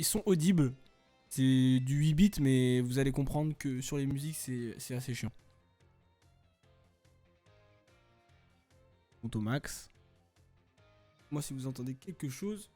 ils sont audibles. C'est du 8 bits, mais vous allez comprendre que sur les musiques, c'est assez chiant. Monte au max. Moi, si vous entendez quelque chose...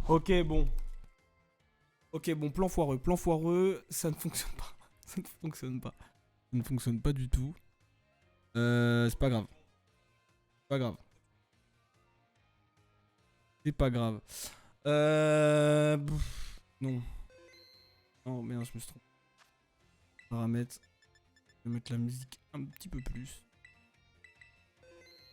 Ok, bon. Ok, bon, plan foireux. Plan foireux, ça ne fonctionne pas. Ça ne fonctionne pas. Ça ne fonctionne pas du tout. C'est pas grave. Pas grave. C'est pas grave. Non. Non, merde, je me suis trompé. Paramètres. Je vais mettre la musique un petit peu plus.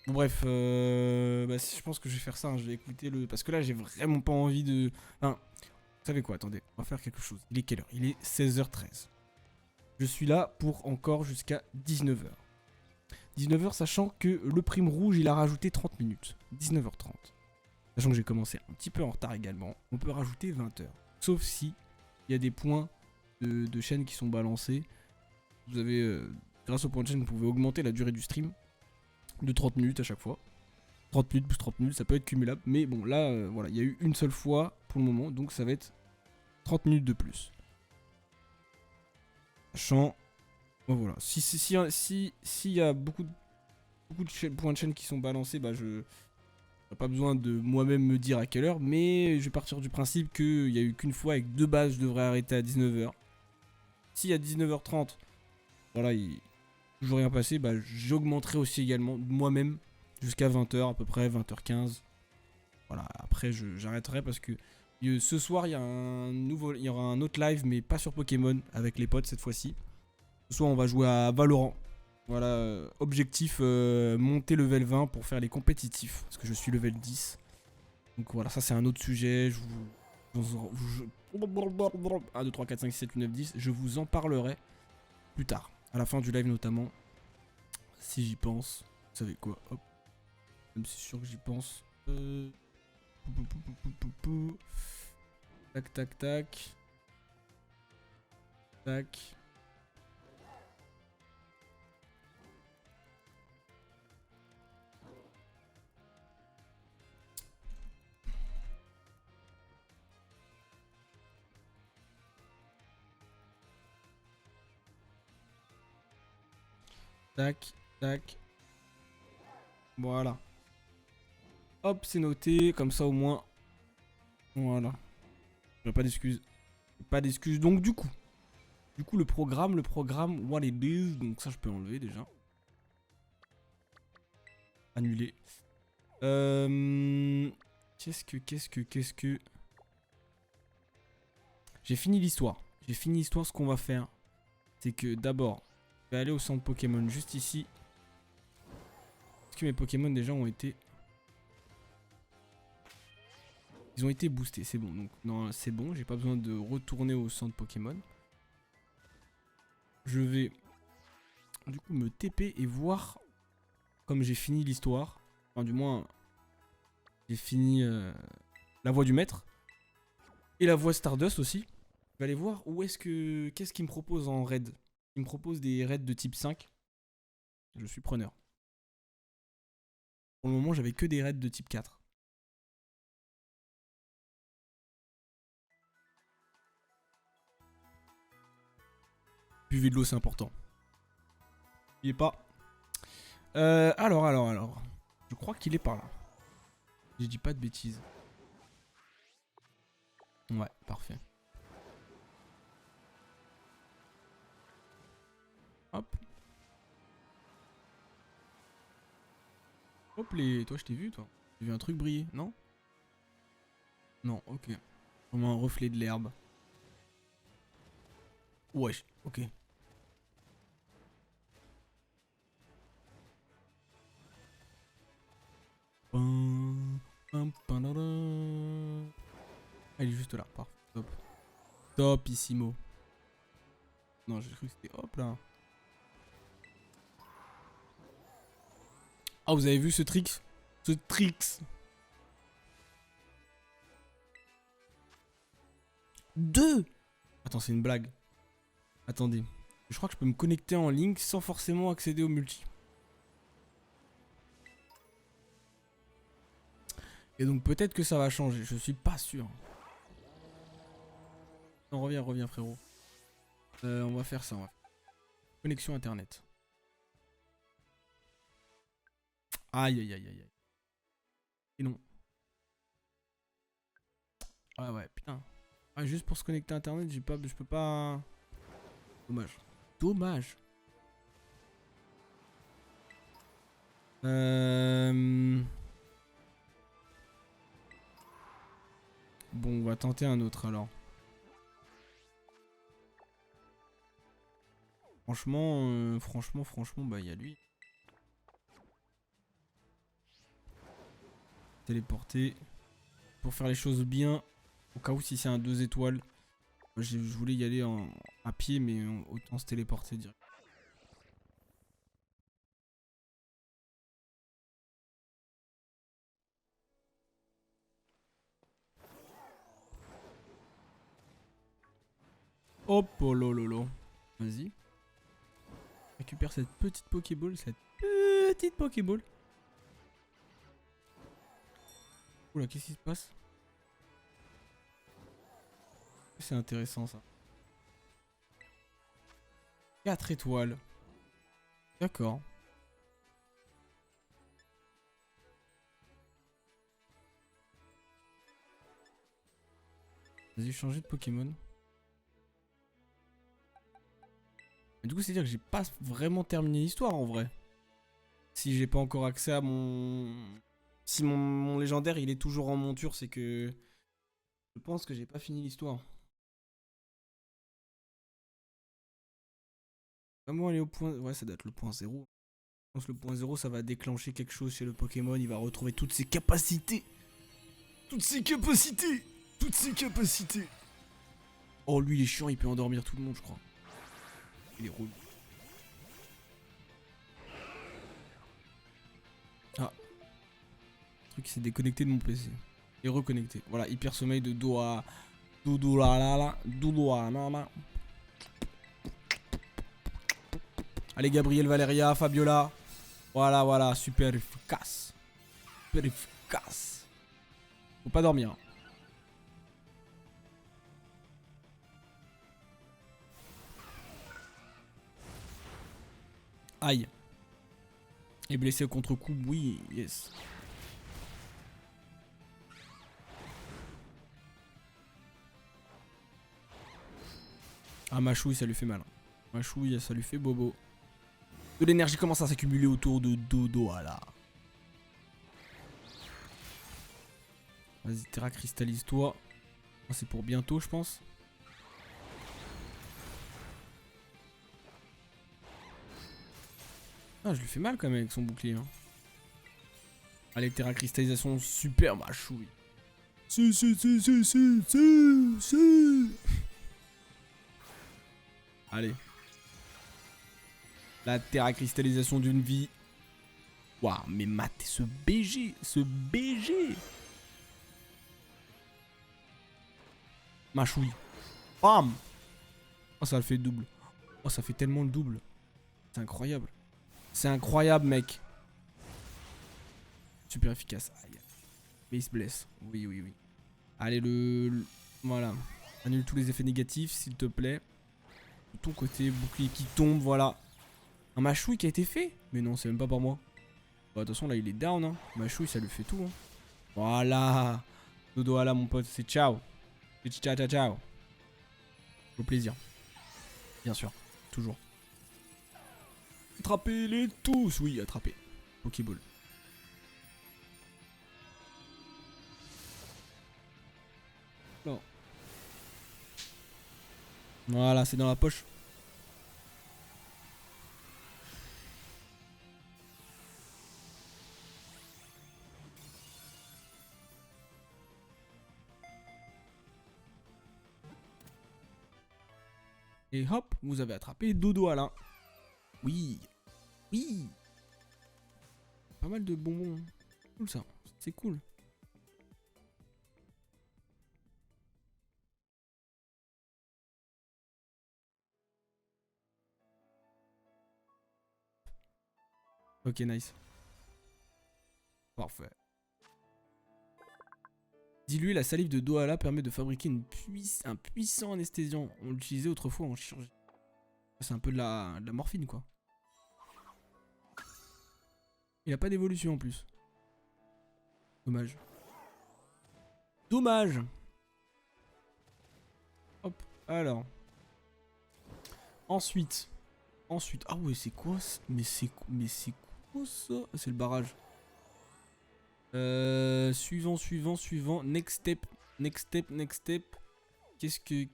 Bon, bref. Bah, je pense que je vais faire ça. Hein, je vais écouter le. Parce que là, j'ai vraiment pas envie de. Enfin, vous savez quoi, attendez. On va faire quelque chose. Il est quelle heure? Il est 16h13. Je suis là pour encore jusqu'à 19h. 19h, sachant que le prime rouge, il a rajouté 30 minutes. 19h30. Sachant que j'ai commencé un petit peu en retard également. On peut rajouter 20h. Sauf si il y a des points de chaîne qui sont balancés. Vous avez, grâce aux points de chaîne, vous pouvez augmenter la durée du stream de 30 minutes à chaque fois. 30 minutes plus 30 minutes, ça peut être cumulable. Mais bon, là, voilà, il y a eu une seule fois pour le moment. Donc ça va être 30 minutes de plus. Sachant... Bon, voilà. S'il y a beaucoup de points de chaîne qui sont balancés, bah je... J'ai pas besoin de moi-même me dire à quelle heure, mais je vais partir du principe qu'il n'y a eu qu'une fois avec 2 bases, je devrais arrêter à 19h. Si à 19h30, voilà, il n'est toujours rien passé, bah j'augmenterai aussi également moi-même jusqu'à 20h à peu près, 20h15. Voilà, après j'arrêterai parce que ce soir il y aura un autre live, mais pas sur Pokémon, avec les potes cette fois-ci. Ce soir on va jouer à Valorant. Voilà, objectif monter level 20 pour faire les compétitifs, parce que je suis level 10. Donc voilà, ça c'est un autre sujet. 1, 2, 3, 4, 5, 6, 7, 8, 9, 10. Je vous en parlerai plus tard. À la fin du live notamment. Si j'y pense. Vous savez quoi? Hop. Même si c'est sûr que j'y pense. Tac, tac, tac. Tac. Tac, tac. Voilà. Hop, c'est noté. Comme ça au moins. Voilà. J'ai pas d'excuses. Pas d'excuses. Donc du coup. Le programme, what it is. Donc ça, je peux enlever déjà. Annuler. Qu'est-ce que... J'ai fini l'histoire. Ce qu'on va faire, c'est que d'abord, je vais aller au centre Pokémon juste ici. Est-ce que mes Pokémon déjà ont été... Ils ont été boostés, c'est bon. Donc non, c'est bon, j'ai pas besoin de retourner au centre Pokémon. Je vais du coup me TP et voir comme j'ai fini l'histoire. Enfin du moins, j'ai fini la voie du maître. Et la voie Stardust aussi. Je vais aller voir où est-ce que... Qu'est-ce qu'il me propose en raid. Il me propose des raids de type 5. Je suis preneur. Pour le moment, j'avais que des raids de type 4. Buvez de l'eau, c'est important. Il est pas. Alors. Je crois qu'il est par là. Je dis pas de bêtises. Ouais, parfait. Hop. Hop les... Toi, je t'ai vu, toi. J'ai vu un truc briller, non? Non, ok. Comme un reflet de l'herbe. Wesh, ok. Ah, il est juste là, parfait. Top. Topissimo. Non, j'ai cru que c'était hop là. Ah, vous avez vu ce trick? Ce tricks. 2. Attends, c'est une blague. Attendez. Je crois que je peux me connecter en ligne sans forcément accéder au multi. Et donc peut-être que ça va changer. Je suis pas sûr. Non, reviens, reviens frérot. On va faire ça. Connexion internet. Aïe aïe aïe aïe aïe. Et non. Ah ouais, putain. Ah, juste pour se connecter à internet, je peux pas. Dommage. Dommage. Bon, on va tenter un autre alors. Franchement, bah il y a lui. Téléporter. Pour faire les choses bien. Au cas où si c'est un 2 étoiles. Je voulais y aller à pied, mais autant se téléporter direct. Hop, oh lolo. Vas-y. Récupère cette petite Pokéball. Oula, qu'est-ce qui se passe? C'est intéressant ça. 4 étoiles. D'accord. Vas-y, changer de Pokémon. Mais du coup, c'est-à-dire que j'ai pas vraiment terminé l'histoire en vrai. Si j'ai pas encore accès à mon... Si mon légendaire il est toujours en monture, c'est que... Je pense que j'ai pas fini l'histoire. Comment aller au point... Ouais, ça doit être le point 0. Je pense que le point 0, ça va déclencher quelque chose chez le Pokémon. Il va retrouver toutes ses capacités. Toutes ses capacités. Oh, lui, il est chiant. Il peut endormir tout le monde, je crois. Il est relou. Ah. Le truc s'est déconnecté de mon PC. Et reconnecté. Voilà, hyper sommeil de Doua. Doudoulalala. Allez, Gabriel, Valeria, Fabiola. Voilà, super efficace. Faut pas dormir. Aïe. Et blessé au contre-coup, oui, yes. Ah, ma chouille, ça lui fait mal. Ma chouille, ça lui fait bobo. De l'énergie commence à s'accumuler autour de Dodoala. Vas-y, Terra, cristallise-toi. C'est pour bientôt, je pense. Ah, je lui fais mal quand même avec son bouclier. Hein. Allez, Terra, cristallisation, super, ma chouille. Si. Allez. La terra cristallisation d'une vie. Waouh, mais matez ce BG. Ma chouille. Bam. Oh, ça le fait double. Oh, ça fait tellement le double. C'est incroyable. C'est incroyable, mec. Super efficace. Aïe. Mais il se blesse. Oui. Allez, voilà. Annule tous les effets négatifs, s'il te plaît. De ton côté, bouclier qui tombe, voilà. Un machouille qui a été fait? Mais non, c'est même pas par moi. Bah, de toute façon, là, il est down. Hein. Machouille, ça lui fait tout. Hein. Voilà. Dodo, là, mon pote, c'est ciao. Ciao. Au plaisir. Bien sûr. Toujours. Attrapez-les tous. Oui, attrapez. Pokéball. Non. Voilà, c'est dans la poche. Et hop, vous avez attrapé Dodo Alain. Oui. Pas pas mal de bonbons. Cool ça, c'est cool. Ok, nice. Parfait. Diluer la salive de Dohala permet de fabriquer un puissant anesthésiant. On l'utilisait autrefois en chirurgie. C'est un peu de la morphine, quoi. Il a pas d'évolution en plus. Dommage. Dommage. Hop, alors. Ensuite. Ah ouais, c'est quoi ça? Mais c'est quoi ça? C'est le barrage. Suivant. Next step. Qu'est-ce que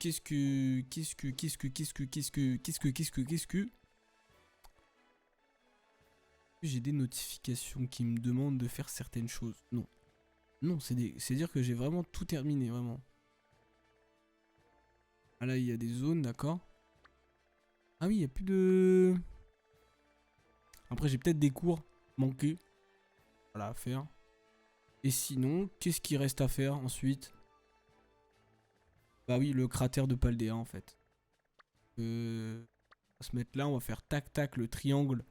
j'ai des notifications qui me demandent de faire certaines choses? Non. Non, c'est dire que j'ai vraiment tout terminé, vraiment. Ah là, il y a des zones, d'accord. Ah oui, il n'y a plus de... Après, j'ai peut-être des cours manqués. Voilà, à faire. Et sinon, qu'est-ce qui reste à faire ensuite? Bah oui, le cratère de Paldea, en fait. On va se mettre là, on va faire tac-tac, le triangle.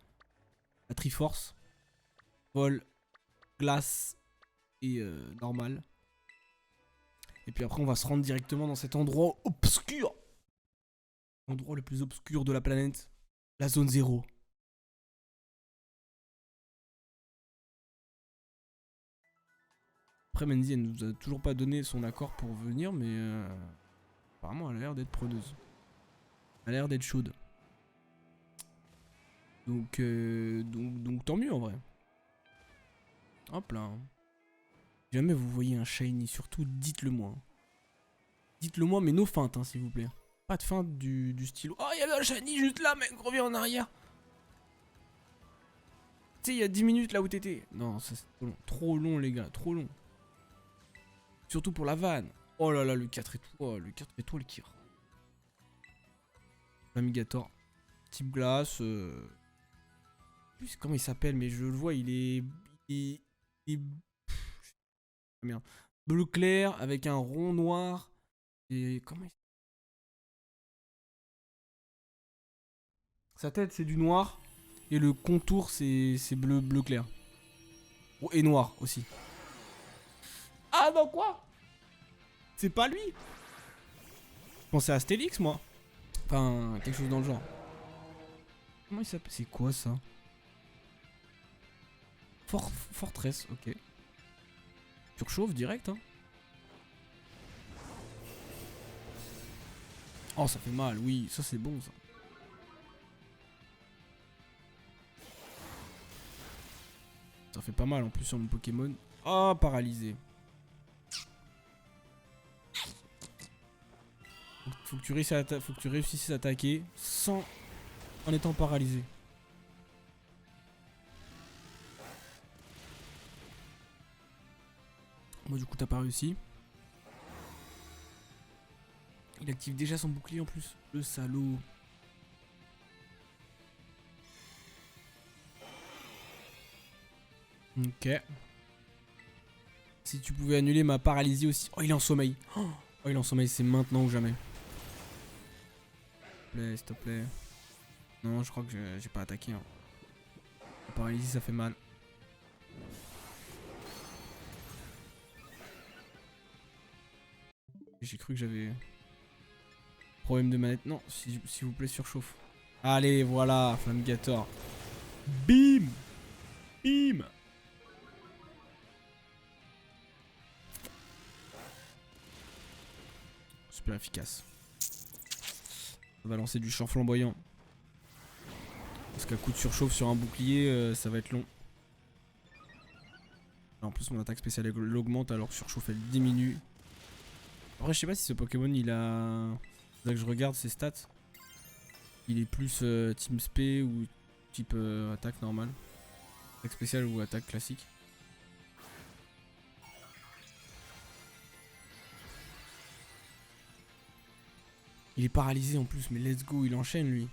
La Triforce. Vol, glace et normal. Et puis après, on va se rendre directement dans cet endroit obscur. L'endroit le plus obscur de la planète. La zone 0. Après, Mendy, elle nous a toujours pas donné son accord pour venir, mais apparemment, elle a l'air d'être preneuse. Elle a l'air d'être chaude. Donc tant mieux en vrai. Hop là. Si jamais vous voyez un shiny, surtout dites-le moi. Dites-le moi, mais nos feintes, hein, s'il vous plaît. Pas de feinte du stylo. Oh, il y avait un shiny juste là, mec, reviens en arrière. Tu sais, il y a 10 minutes là où t'étais. Non, ça c'est trop long. Trop long, les gars, trop long. Surtout pour la vanne. Oh là là, le 4 étoiles. Oh, le 4 étoiles qui rend. Amigator. Type glace. Comment il s'appelle, mais je le vois, il est. Merde. Bleu clair avec un rond noir. Et comment il... Sa tête c'est du noir. Et le contour c'est bleu clair. Oh, et noir aussi. Ah non quoi? C'est pas lui? Je pensais à Astélix moi. Enfin quelque chose dans le genre. Comment il s'appelle? C'est quoi ça? Fortress, ok. Surchauffe direct hein. Oh ça fait mal, oui, ça c'est bon ça. Ça fait pas mal en plus sur mon Pokémon. Oh paralysé. Faut que tu réussisses à attaquer sans... en étant paralysé. Moi du coup t'as pas réussi. Il active déjà son bouclier en plus. Le salaud. Ok. Si tu pouvais annuler ma paralysie aussi. Oh il est en sommeil. Oh il est en sommeil, c'est maintenant ou jamais. S'il te plaît. Non je crois que j'ai pas attaqué hein. La paralysie ça fait mal. J'ai cru que j'avais... problème de manette. Non, s'il vous plaît, surchauffe. Allez, voilà, Flamgator. Bim. Bim. Super efficace. Ça va lancer du champ flamboyant. Parce qu'à coup de surchauffe sur un bouclier, ça va être long. En plus, mon attaque spéciale elle augmente alors que surchauffe elle diminue. Après, je sais pas si ce Pokémon il a... Là que je regarde ses stats. Il est plus team spé ou type attaque normale. Attaque spéciale ou attaque classique. Il est paralysé en plus, mais let's go, il enchaîne lui.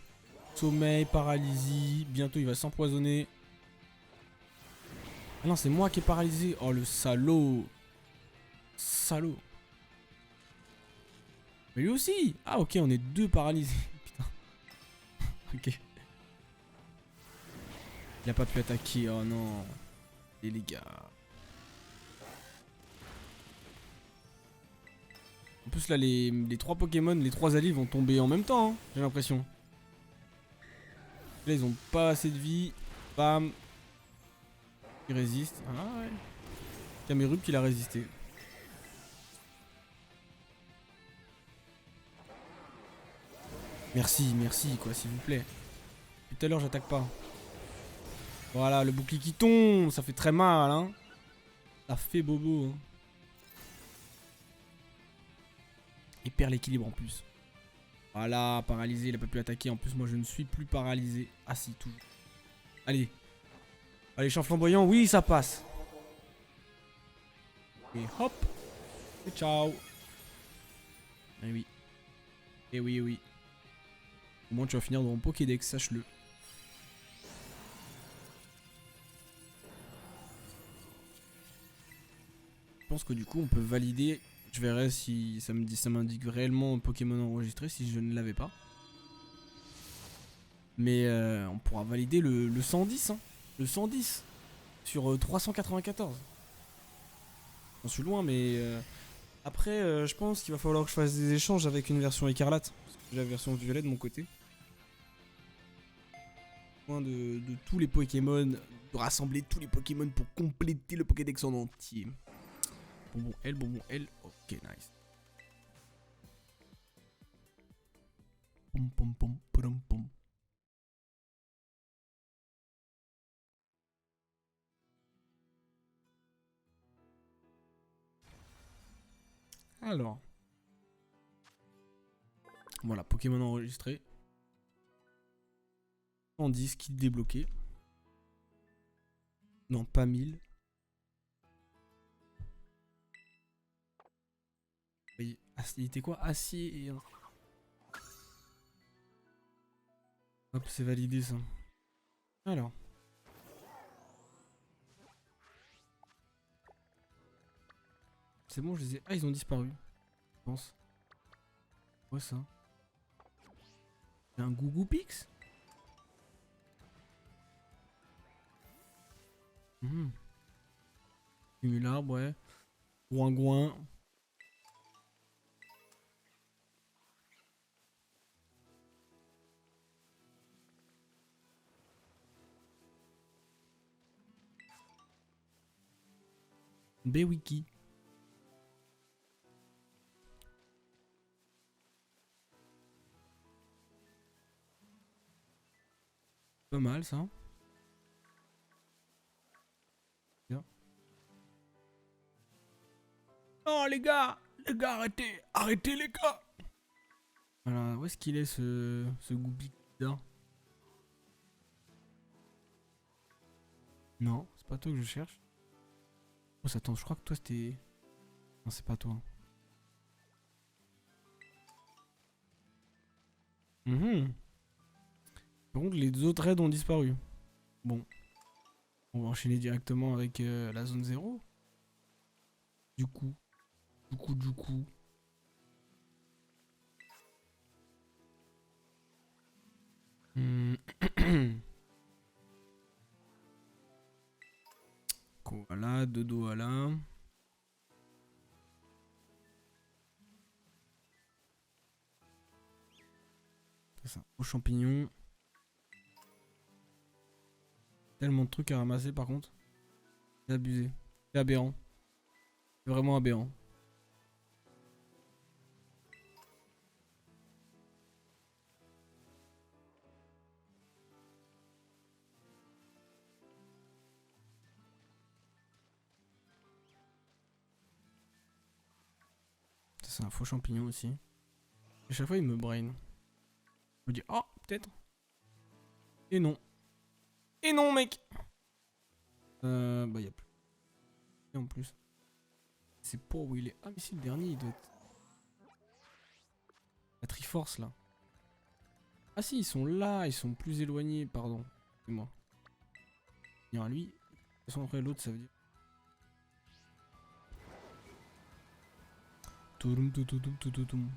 Sommeil, paralysie, bientôt il va s'empoisonner. Ah non, c'est moi qui est paralysé. Oh le salaud. Salaud. Mais lui aussi. Ah ok, on est deux paralysés. Putain. Ok. Il a pas pu attaquer. Oh non. Et les gars. En plus là, les trois Pokémon, les trois alliés vont tomber en même temps. Hein, j'ai l'impression. Là, ils ont pas assez de vie. Bam. Ils résistent. Ah ouais. Camerupt qu'il a résisté. Merci, merci quoi, s'il vous plaît. Depuis tout à l'heure, j'attaque pas. Voilà, le bouclier qui tombe, ça fait très mal, hein. Ça fait bobo, hein. Il perd l'équilibre en plus. Voilà, paralysé, il a pas pu attaquer. En plus, moi, je ne suis plus paralysé. Ah si, toujours. Allez. Allez, champ flamboyant, oui, ça passe. Et hop. Et ciao. Eh oui. Eh oui, eh oui. Au moins, tu vas finir dans mon Pokédex, sache-le. Je pense que du coup, on peut valider. Je verrai si ça m'indique réellement un Pokémon enregistré si je ne l'avais pas. Mais on pourra valider le 110, hein. Le 110 sur 394. J'en suis loin, mais après, je pense qu'il va falloir que je fasse des échanges avec une version écarlate. Parce que j'ai la version violet de mon côté. De tous les Pokémon, de rassembler tous les Pokémon pour compléter le Pokédex en entier. Bonbon L, ok, nice. Pom pom pom pom pom. Alors. Voilà, Pokémon enregistré. 110 kits débloqués. Non, pas 1000. Oui, il était quoi? Acier et... Hop, c'est validé ça. Alors. C'est bon, je les ai... Ah, ils ont disparu. Je pense. Quoi ça? C'est un Gougou Pix? Cumularbre, ouais. Ouin-gouin. B-Wiki. Pas mal ça. Bien. Non les gars, arrêtez, arrêtez les gars. Alors, où est-ce qu'il est ce Goubi là? Non, c'est pas toi que je cherche. Oh, attends, je crois que toi c'était... Non, c'est pas toi. Par contre, les autres raids ont disparu. Bon, on va enchaîner directement avec la zone 0. Du coup. Hmm. Voilà, dodo à là. C'est ça, aux champignons. Tellement de trucs à ramasser par contre. C'est abusé. C'est aberrant. C'est vraiment aberrant. C'est un faux champignon aussi. Et chaque fois il me brain. Je me dis, oh, peut-être. Et non. Et non, mec. Bah y'a plus. Et en plus. C'est pour où il est. Ah, mais si, le dernier il doit être. La Triforce là. Ah, si, ils sont là. Ils sont plus éloignés, pardon. C'est moi. Il y a lui. toute façon, après, l'autre, ça veut dire. Toudoum, toudoum, toudoum.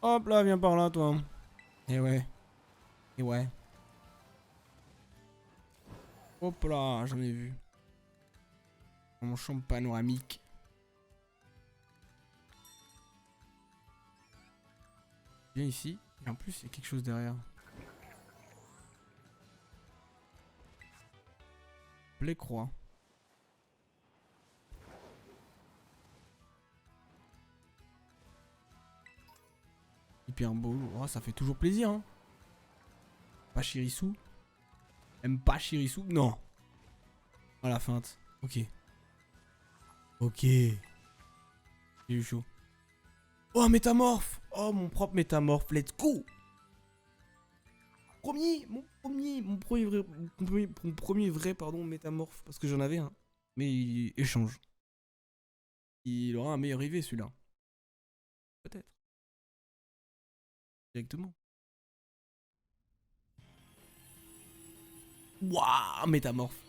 Hop là, viens par là, toi. Et ouais. Et ouais. Hop là, j'en ai vu. Dans mon champ panoramique. Viens ici. Et en plus, il y a quelque chose derrière. Blé croix. Hyper beau. Oh, ça fait toujours plaisir, hein. Pas Chirisu. Aime pas Chirisu. Non. Oh la feinte. Ok. Ok. J'ai eu chaud. Oh, un métamorphe. Oh, mon propre métamorphe. Let's go. Mon premier vrai, pardon, métamorphe. Parce que j'en avais un. Mais il échange. Il aura un meilleur IV celui-là. Peut-être. Directement. Waouh, métamorphe.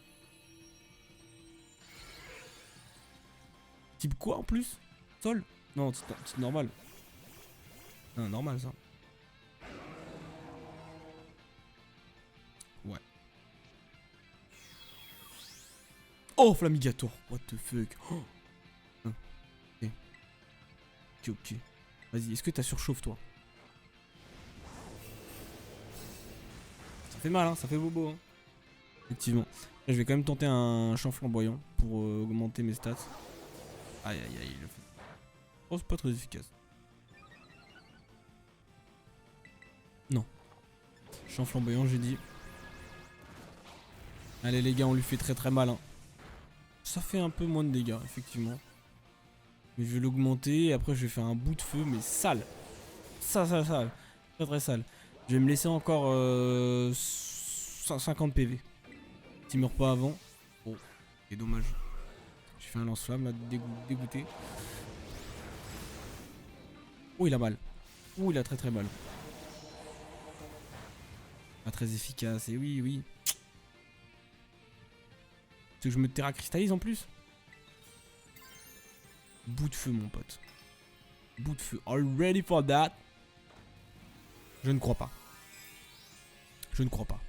Type quoi en plus? Sol? Non, c'est normal. Non, normal ça. Ouais. Oh, Flamigator. What the fuck. Oh. Ok. Ok, ok. Vas-y, est-ce que t'as surchauffe toi? Ça fait mal, hein, ça fait bobo, hein. Effectivement. Là, je vais quand même tenter un champ flamboyant pour augmenter mes stats. Aïe aïe aïe, il le fait. Oh, c'est pas très efficace. Non. Champ flamboyant, j'ai dit. Allez les gars, on lui fait très très mal, hein. Ça fait un peu moins de dégâts, effectivement. Mais je vais l'augmenter et après je vais faire un bout de feu, mais sale. Sale. Très très sale. Je vais me laisser encore 50 PV. S'il meurt pas avant. Oh, c'est dommage. J'ai fait un lance-flamme là, dégoûté. Oh, il a mal. Oh, il a très très mal. Pas très efficace, et oui, oui. Tu veux que je me terracristallise en plus? Bout de feu, mon pote. Bout de feu. All ready for that? Je ne crois pas. Je ne crois pas.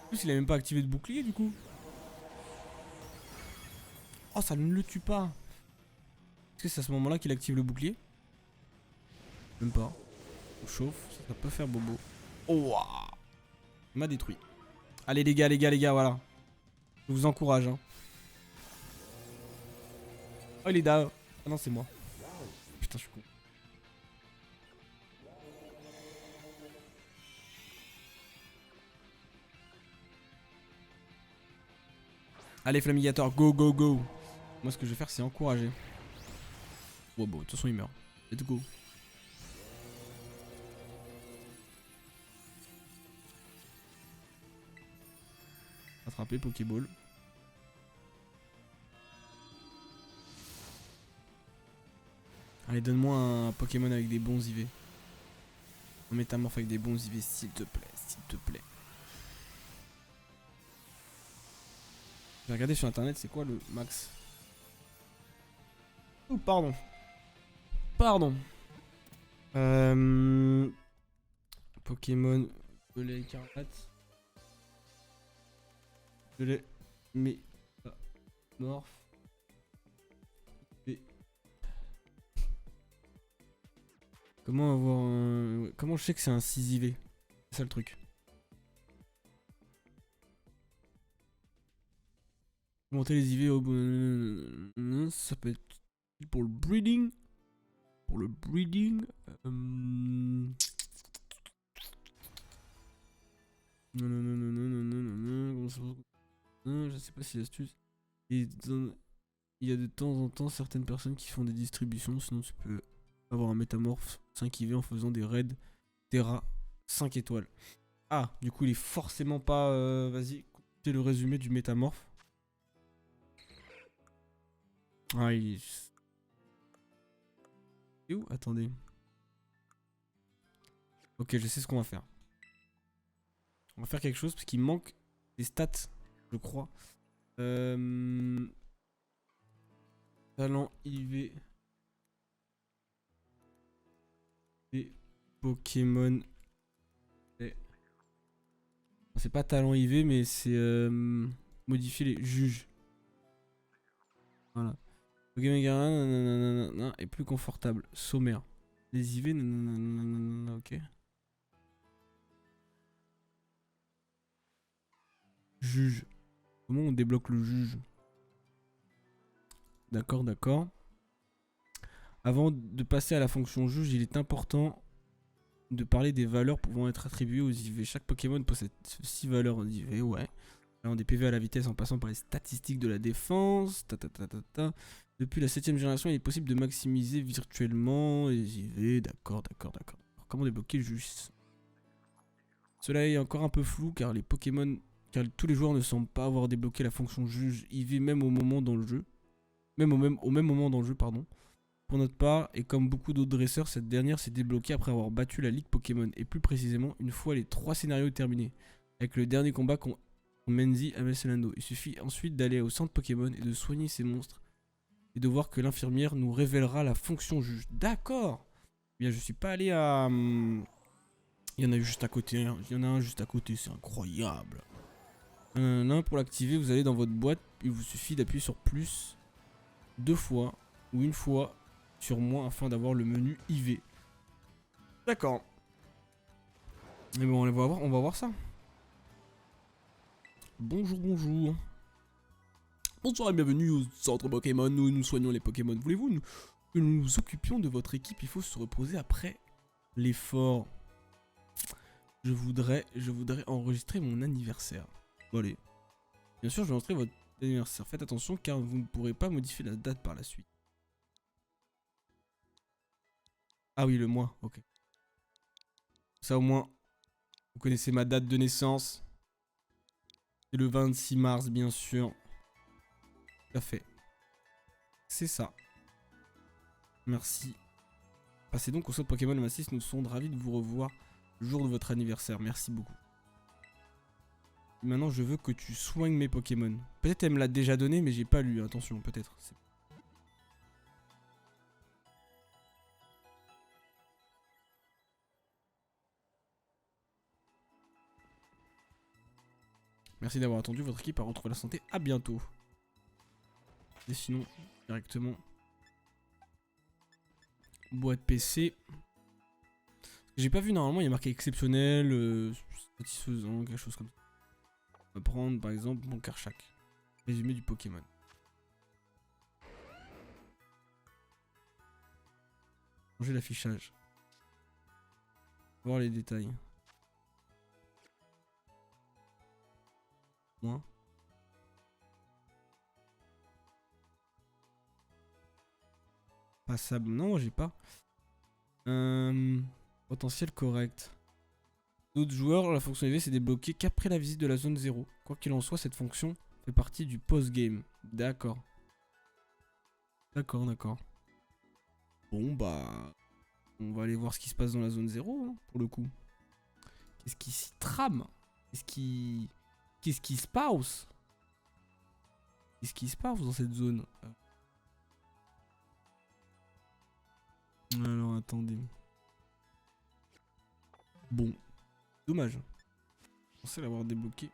En plus, il a même pas activé de bouclier du coup. Oh, ça ne le tue pas. Est-ce que c'est à ce moment-là qu'il active le bouclier? Même pas. On chauffe, ça peut faire bobo. Oh, waouh. Il m'a détruit. Allez les gars, voilà. Je vous encourage, hein. Oh, il est down. Ah non, c'est moi. Putain, je suis con. Allez, Flamigator, go, go, go. Moi, ce que je vais faire, c'est encourager. Oh, bon, de toute façon, il meurt. Let's go. Attraper Pokéball. Allez, donne-moi un Pokémon avec des bons IV. Un métamorphe avec des bons IV, s'il te plaît, s'il te plaît. J'ai regardé sur internet, c'est quoi le max? Oh, pardon. Pardon. Pokémon de lait écarlate. De lait métamorphe. Et... Comment avoir un... Comment je sais que c'est un 6 IV? C'est ça le truc. Monter les IV au bon... Ça peut être pour le breeding. Pour le breeding. Non. Je sais pas si l'astuce. Il y a de temps en temps certaines personnes qui font des distributions, sinon tu peux avoir un métamorphe 5 IV en faisant des raids Terra 5 étoiles. Ah, du coup il est forcément pas... Vas-y, c'est le résumé du métamorphe. Ah, il est... C'est où? Attendez. Ok, je sais ce qu'on va faire. On va faire quelque chose parce qu'il manque des stats, je crois. Talent IV. Et Pokémon. C'est pas talent IV, mais c'est modifier les juges. Voilà. Pokémon Garden nanana, est plus confortable. Sommaire. Les IV, nanana, ok. Juge. Comment on débloque le juge? D'accord, d'accord. Avant de passer à la fonction juge, il est important de parler des valeurs pouvant être attribuées aux IV. Chaque Pokémon possède 6 valeurs d'IV, ouais. Allant des PV à la vitesse en passant par les statistiques de la défense. Depuis la 7ème génération, il est possible de maximiser virtuellement les IV. D'accord, d'accord, d'accord. Comment débloquer le juge? Cela est encore un peu flou car les Pokémon, car tous les joueurs ne semblent pas avoir débloqué la fonction juge IV même au moment dans le jeu. Même au même moment dans le jeu, pardon. Pour notre part, et comme beaucoup d'autres dresseurs, cette dernière s'est débloquée après avoir battu la Ligue Pokémon, et plus précisément une fois les 3 scénarios terminés, avec le dernier combat contre Menzi à Messelando. Il suffit ensuite d'aller au centre Pokémon et de soigner ces monstres, et de voir que l'infirmière nous révélera la fonction juge. D'accord. Bien, je suis pas allé à... Il y en a juste à côté, hein. Il y en a un juste à côté, c'est incroyable. Pour l'activer, vous allez dans votre boîte, il vous suffit d'appuyer sur plus 2 fois, ou une fois, sur moins afin d'avoir le menu IV. D'accord. Et bon, on va voir ça. Bonjour, bonjour. Bonsoir et bienvenue au centre Pokémon où nous soignons les Pokémon. Voulez-vous que nous nous occupions de votre équipe? Il faut se reposer après l'effort. Je voudrais enregistrer mon anniversaire. Bon, allez. Bien sûr, je vais enregistrer votre anniversaire. Faites attention car vous ne pourrez pas modifier la date par la suite. Ah oui, le mois, ok. Ça au moins, vous connaissez ma date de naissance. C'est le 26 mars, bien sûr. Tout à fait. C'est ça. Merci. Passez donc au centre Pokémon Massis. Nous sommes ravis de vous revoir le jour de votre anniversaire. Merci beaucoup. Maintenant, je veux que tu soignes mes Pokémon. Peut-être elle me l'a déjà donné, mais j'ai pas lu. Attention, peut-être. Merci d'avoir attendu. Votre équipe a retrouvé la santé. À bientôt. Et sinon, directement... boîte PC. J'ai pas vu, normalement, il y a marqué exceptionnel, satisfaisant, quelque chose comme ça. On va prendre, par exemple, mon Karchak. Résumé du Pokémon. Changer l'affichage. Voir les détails. Moins. Passable. Non, j'ai pas. Potentiel correct. D'autres joueurs, la fonction EV s'est débloquée qu'après la visite de la zone 0. Quoi qu'il en soit, cette fonction fait partie du post-game. D'accord. D'accord, d'accord. Bon, bah... on va aller voir ce qui se passe dans la zone 0, hein, pour le coup. Qu'est-ce qui s'y trame? Qu'est-ce qui se passe? Qu'est-ce qui se passe dans cette zone? Alors, attendez. Bon. Dommage. Je pensais l'avoir débloqué.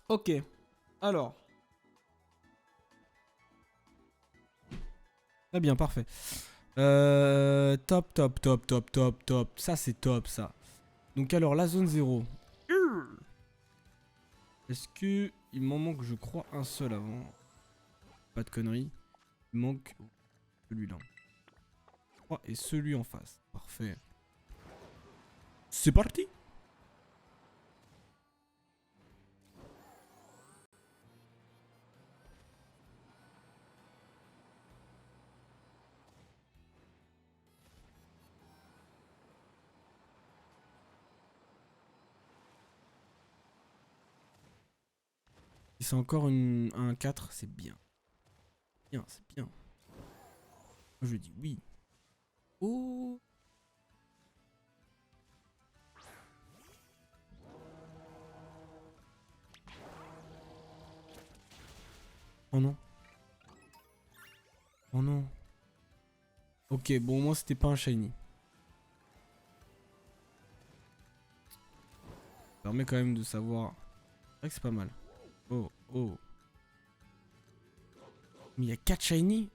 Ok. Alors. Très bien, parfait. Top, top, top, top, top, top. Ça, c'est top, ça. Donc, alors, la zone 0. Est-ce que il m'en manque, je crois, un seul avant? Pas de conneries. Il manque celui-là. Et celui en face. Parfait. C'est parti! Si c'est encore un 4, c'est bien. Bien, c'est bien. Moi, je dis oui. Oh! Oh non. Oh non. Ok, bon, moi, c'était pas un shiny. Ça permet quand même de savoir. C'est vrai que c'est pas mal. Oh, oh. Mais il y a 4 shiny?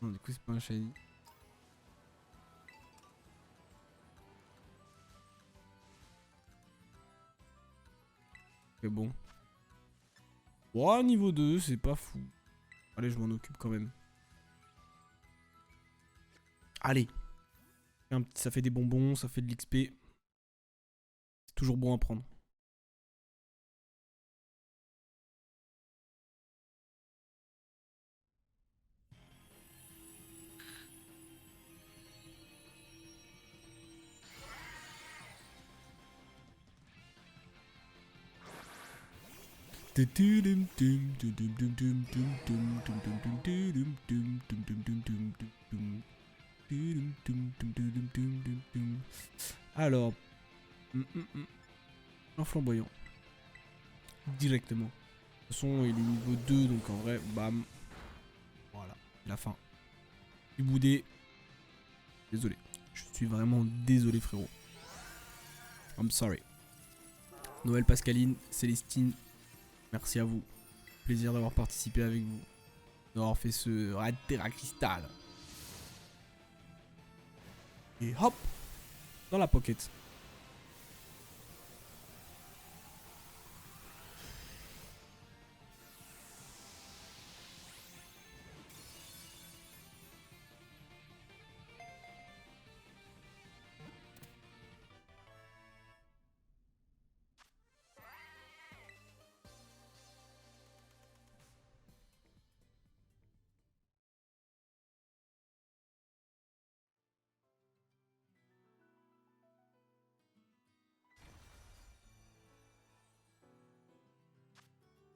Non, du coup, c'est pas un shiny. Mais bon. Oh, niveau 2, c'est pas fou. Allez, je m'en occupe quand même. Allez. Ça fait des bonbons, ça fait de l'XP. C'est toujours bon à prendre. Alors, un flamboyant. Directement. De toute façon, il est niveau 2, donc en vrai, bam. Voilà, la fin. Du boudé. Désolé. Je suis vraiment désolé, frérot. I'm sorry. Noël Pascaline, Célestine, merci à vous. Plaisir d'avoir participé avec vous. D'avoir fait ce Red Terra Cristal. Et hop, dans la pocket.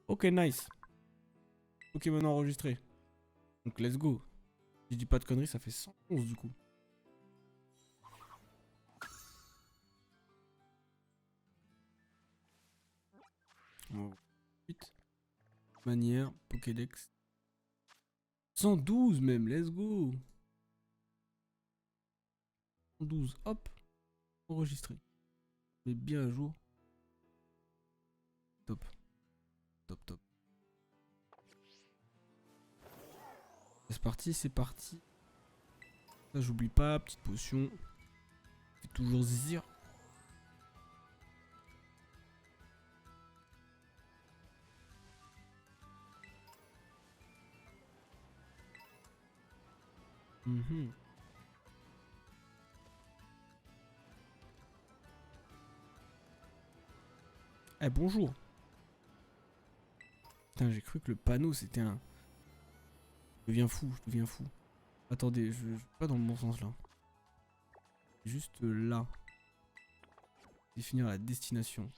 Ok, nice. Ok, maintenant enregistré. Donc, let's go. Si je dis pas de conneries, ça fait 111 du coup. Oh, 8. Manière, Pokédex. 112 même, let's go. 112, hop. Enregistré. Mais bien à jour. Top. Top, top. C'est parti, c'est parti. Ça, j'oublie pas. Petite potion. Fait toujours zizir. Eh, bonjour. Putain, j'ai cru que le panneau c'était un. Je deviens fou, je deviens fou. Attendez, je vais pas dans le bon sens là. Juste là. Définir la destination.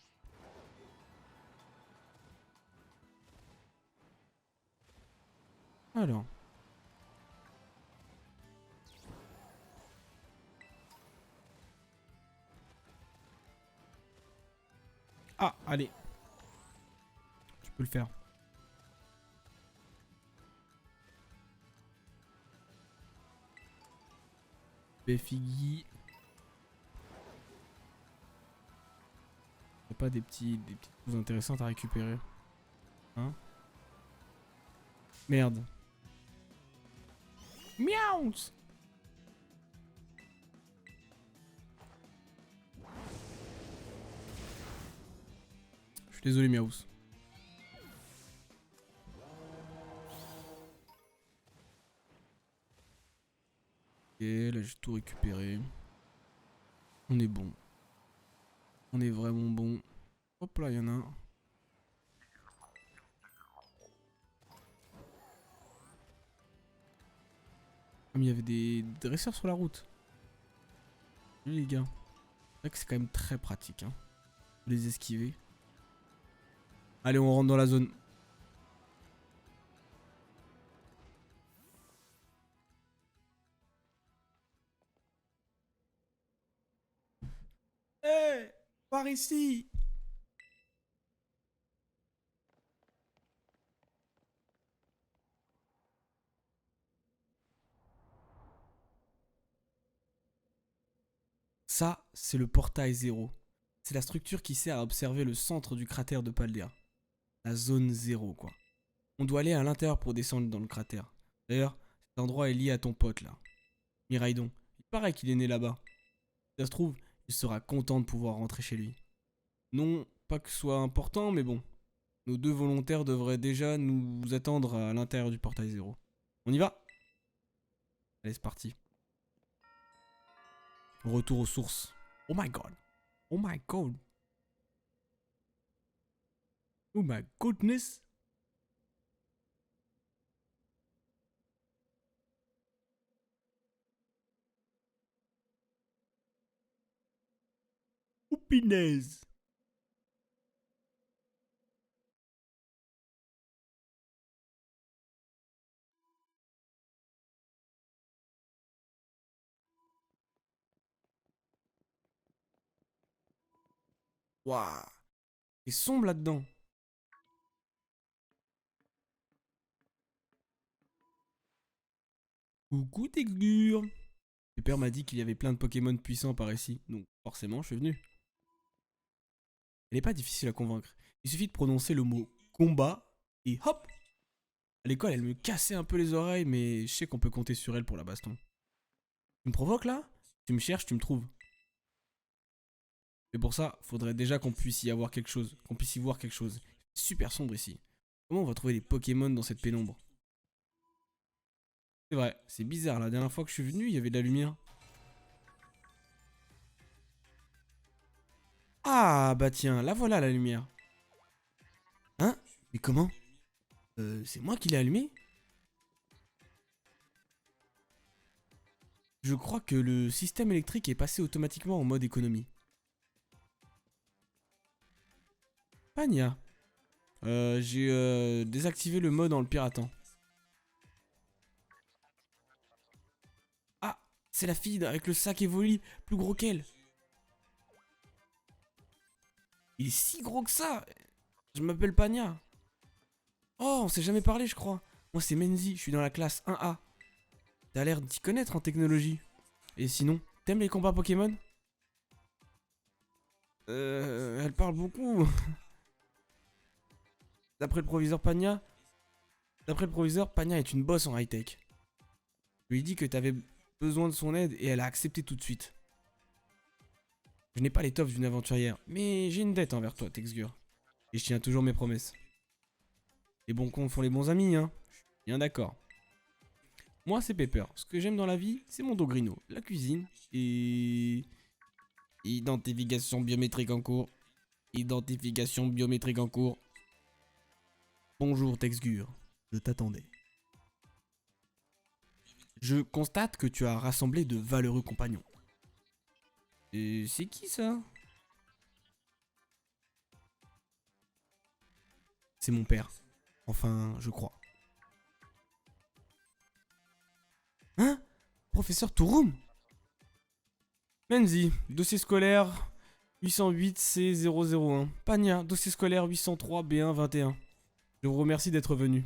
Alors. Ah, allez. Tu peux le faire. Befigui. Hop. pas des petites choses intéressantes à récupérer. Hein? Merde. Miaou! Je suis désolé, Miaous. Ok, là j'ai tout récupéré. On est bon. On est vraiment bon. Hop là, il y en a un. Comme il y avait des dresseurs sur la route. Les gars. C'est vrai que c'est quand même très pratique. Hein. Faut les esquiver. Allez, on rentre dans la zone. Hé, hey, par ici. Ça, c'est le portail 0. C'est la structure qui sert à observer le centre du cratère de Paldea. La zone 0, quoi. On doit aller à l'intérieur pour descendre dans le cratère. D'ailleurs, cet endroit est lié à ton pote, là. Miraidon. Il paraît qu'il est né là-bas. Si ça se trouve, il sera content de pouvoir rentrer chez lui. Non, pas que ce soit important, mais bon. Nos deux volontaires devraient déjà nous attendre à l'intérieur du portail 0. On y va? Allez, c'est parti. Retour aux sources. Oh my god. Oh my god. Oh my goodness. Oh punaise. Waouh. C'est sombre là-dedans. Coucou Texgur. Le père m'a dit qu'il y avait plein de Pokémon puissants par ici, donc forcément je suis venu. Elle n'est pas difficile à convaincre. Il suffit de prononcer le mot combat et hop. À l'école, elle me cassait un peu les oreilles, mais je sais qu'on peut compter sur elle pour la baston. Tu me provoques là? Tu me cherches, tu me trouves. Mais pour ça, faudrait déjà qu'on puisse y avoir quelque chose, qu'on puisse y voir quelque chose. C'est super sombre ici. Comment on va trouver des Pokémon dans cette pénombre? C'est vrai, c'est bizarre, la dernière fois que je suis venu, il y avait de la lumière. Ah bah tiens, la voilà la lumière. Hein? Mais comment? C'est moi qui l'ai allumée? Je crois que le système électrique est passé automatiquement en mode économie. Pania. J'ai désactivé le mode en le piratant. Ah, c'est la fille avec le sac Evoli, plus gros qu'elle. Il est si gros que ça. Je m'appelle Pania. Oh, on s'est jamais parlé, je crois. Moi, c'est Menzi, je suis dans la classe 1A. T'as l'air d'y connaître en technologie. Et sinon, t'aimes les combats Pokémon? Elle parle beaucoup. D'après le proviseur Pania, Pania est une boss en high-tech. Je lui ai dit que t'avais besoin de son aide et elle a accepté tout de suite. Je n'ai pas l'étoffe d'une aventurière, mais j'ai une dette envers toi, Texgur. Et je tiens toujours mes promesses. Les bons comptes font les bons amis, hein. Je suis bien d'accord. Moi, c'est Pepper. Ce que j'aime dans la vie, c'est mon Dogrino, la cuisine et... Identification biométrique en cours. Identification biométrique en cours. Bonjour, Texgur. Je t'attendais. Je constate que tu as rassemblé de valeureux compagnons. Et c'est qui ça? C'est mon père. Enfin, je crois. Hein? Professeur Touroum? Menzi, dossier scolaire 808 C001. Pania, dossier scolaire 803 B1 21. Je vous remercie d'être venu.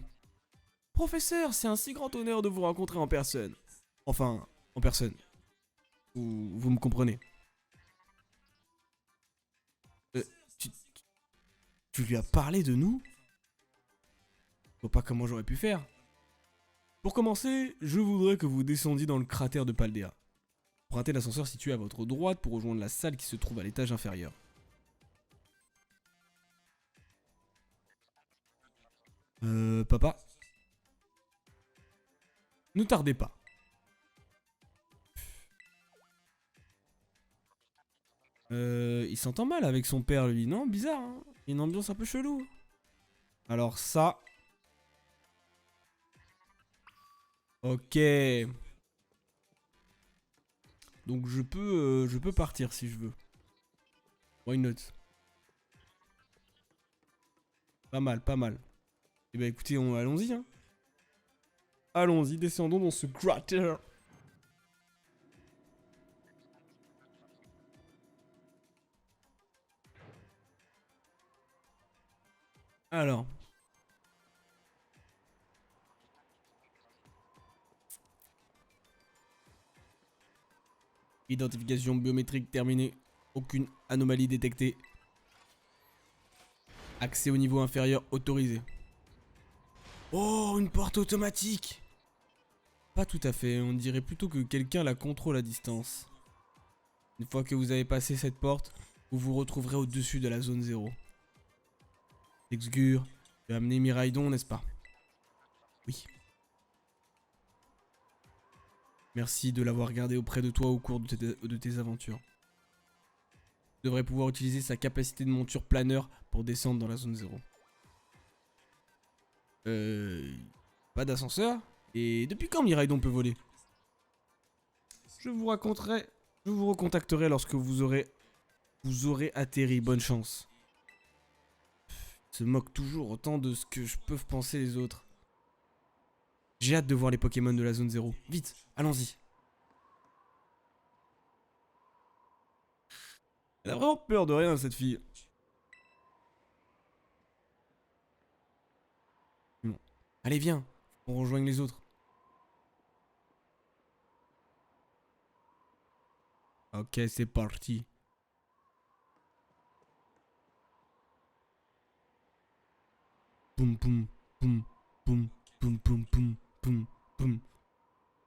Professeur, c'est un si grand honneur de vous rencontrer en personne. Enfin, en personne. Vous me comprenez. Euh, Tu lui as parlé de nous? Je vois pas comment j'aurais pu faire. Pour commencer, je voudrais que vous descendiez dans le cratère de Paldea. Empruntez l'ascenseur situé à votre droite pour rejoindre la salle qui se trouve à l'étage inférieur. Papa? Ne tardez pas. Il s'entend mal avec son père, lui, non? Bizarre, hein? Il y a une ambiance un peu chelou. Alors ça... Ok. Donc je peux partir si je veux. Why not? Pas mal, pas mal. Eh ben écoutez, allons-y, hein. Allons-y, descendons dans ce cratère. Alors. Identification biométrique terminée. Aucune anomalie détectée. Accès au niveau inférieur autorisé. Oh, une porte automatique! Pas tout à fait, on dirait plutôt que quelqu'un la contrôle à distance. Une fois que vous avez passé cette porte, vous vous retrouverez au-dessus de la zone 0. Exgur, tu as amené Miraidon, n'est-ce pas? Oui. Merci de l'avoir gardé auprès de toi au cours de tes aventures. Tu devrais pouvoir utiliser sa capacité de monture planeur pour descendre dans la zone 0. Pas d'ascenseur? Et depuis quand Miraidon peut voler? Je vous raconterai, je vous recontacterai lorsque vous aurez atterri. Bonne chance. Il se moque toujours autant de ce que je peux penser les autres. J'ai hâte de voir les Pokémon de la zone 0. Vite, allons-y. Elle a vraiment peur de rien, cette fille. Bon. Allez, viens, on rejoigne les autres. Ok, c'est parti. Poum poum, poum, poum, poum, poum, poum, poum, poum.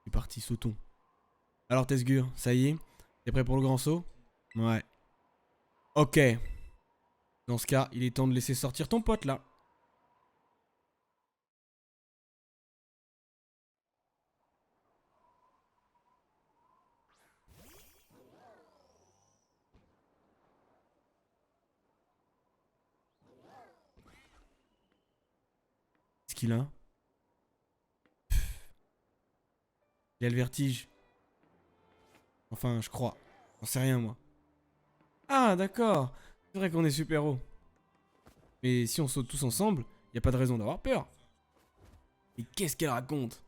C'est parti, sautons. Alors, Tesgur, ça y est? T'es prêt pour le grand saut? Ouais. Ok. Dans ce cas, il est temps de laisser sortir ton pote, là. Qu'est-ce qu'il a? Il a le vertige. Enfin, je crois. J'en sais rien, moi. Ah, d'accord. C'est vrai qu'on est super-héros. Mais si on saute tous ensemble, y a pas de raison d'avoir peur. Et qu'est-ce qu'elle raconte?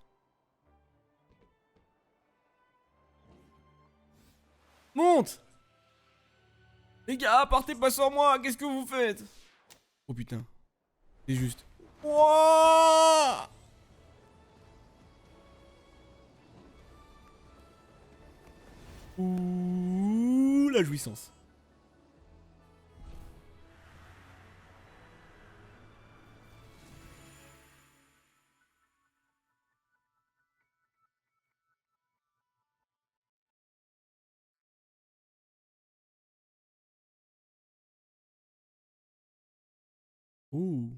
Monte! Les gars, partez pas sans moi, qu'est-ce que vous faites? Oh putain, c'est juste. Wouah! Ouh, la jouissance. Ouh.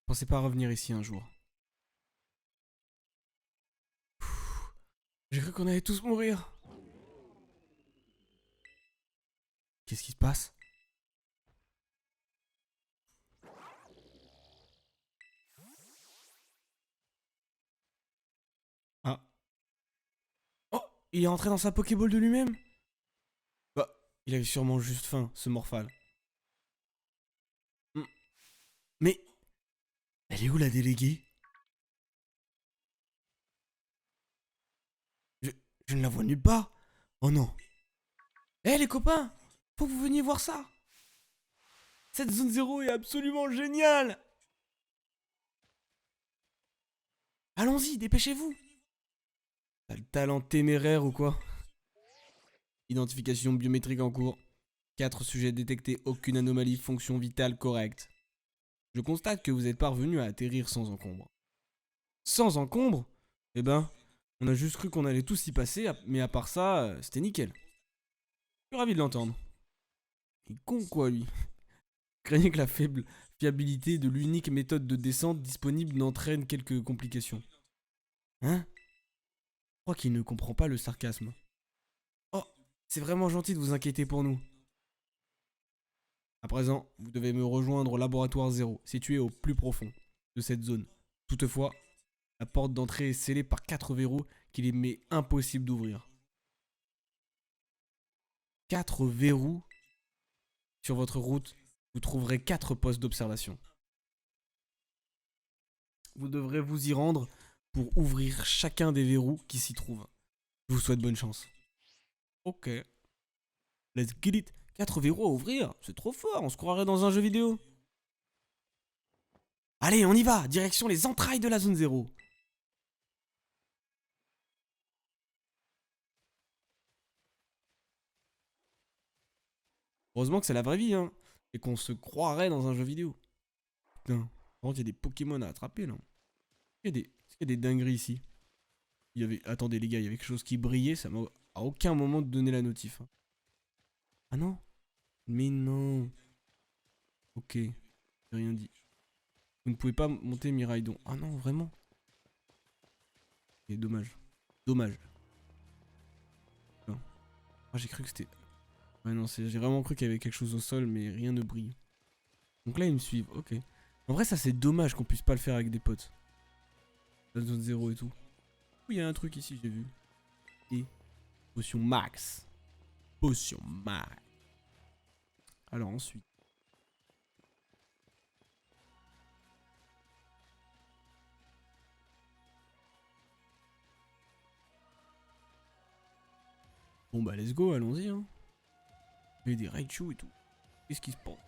Pensez pas revenir ici un jour. J'ai cru qu'on allait tous mourir. Qu'est-ce qui se passe? Ah. Oh, il est entré dans sa Pokéball de lui-même? Bah, il avait sûrement juste faim, ce Morphal. Hmm. Mais, elle est où la déléguée? Je, Je ne la vois nulle part. Oh non. Eh les copains, faut que vous veniez voir ça. Cette zone 0 est absolument géniale. Allons-y, dépêchez-vous. T'as le talent téméraire ou quoi? Identification biométrique en cours. 4 sujets détectés, aucune anomalie, fonction vitale correcte. Je constate que vous êtes parvenu à atterrir sans encombre. Sans encombre? Eh ben, on a juste cru qu'on allait tous y passer, mais à part ça, c'était nickel. Je suis ravi de l'entendre. Il est con quoi lui. Craignez que la faible fiabilité de l'unique méthode de descente disponible n'entraîne quelques complications. Hein? Je crois qu'il ne comprend pas le sarcasme. Oh, c'est vraiment gentil de vous inquiéter pour nous. À présent, vous devez me rejoindre au laboratoire 0, situé au plus profond de cette zone. Toutefois, la porte d'entrée est scellée par 4 verrous qu'il est mais impossible d'ouvrir. 4 verrous? Sur votre route, vous trouverez 4 postes d'observation. Vous devrez vous y rendre pour ouvrir chacun des verrous qui s'y trouvent. Je vous souhaite bonne chance. Ok. Let's get it. 4 verrous à ouvrir? C'est trop fort, on se croirait dans un jeu vidéo. Allez, on y va. Direction les entrailles de la zone 0. Heureusement que c'est la vraie vie, hein. Et qu'on se croirait dans un jeu vidéo. Putain. Par contre, il y a des Pokémon à attraper, là. Est-ce qu'il y a des dingueries ici? Il y avait... Attendez, les gars, il y avait quelque chose qui brillait. Ça m'a à aucun moment donné la notif. Ah non? Mais non. Ok. J'ai rien dit. Vous ne pouvez pas monter Miraidon. Ah non, vraiment? Ok, dommage. Dommage. Non. Ah, j'ai cru que c'était... Ouais, non, j'ai vraiment cru qu'il y avait quelque chose au sol, mais rien ne brille. Donc là, ils me suivent. Ok. En vrai, ça, c'est dommage qu'on puisse pas le faire avec des potes. La zone 0 et tout. Il y a un truc ici, j'ai vu. Et potion max. Potion max. Alors ensuite. Bon bah let's go, allons-y hein. Il y a des Raichu et tout. Qu'est-ce qui se passe?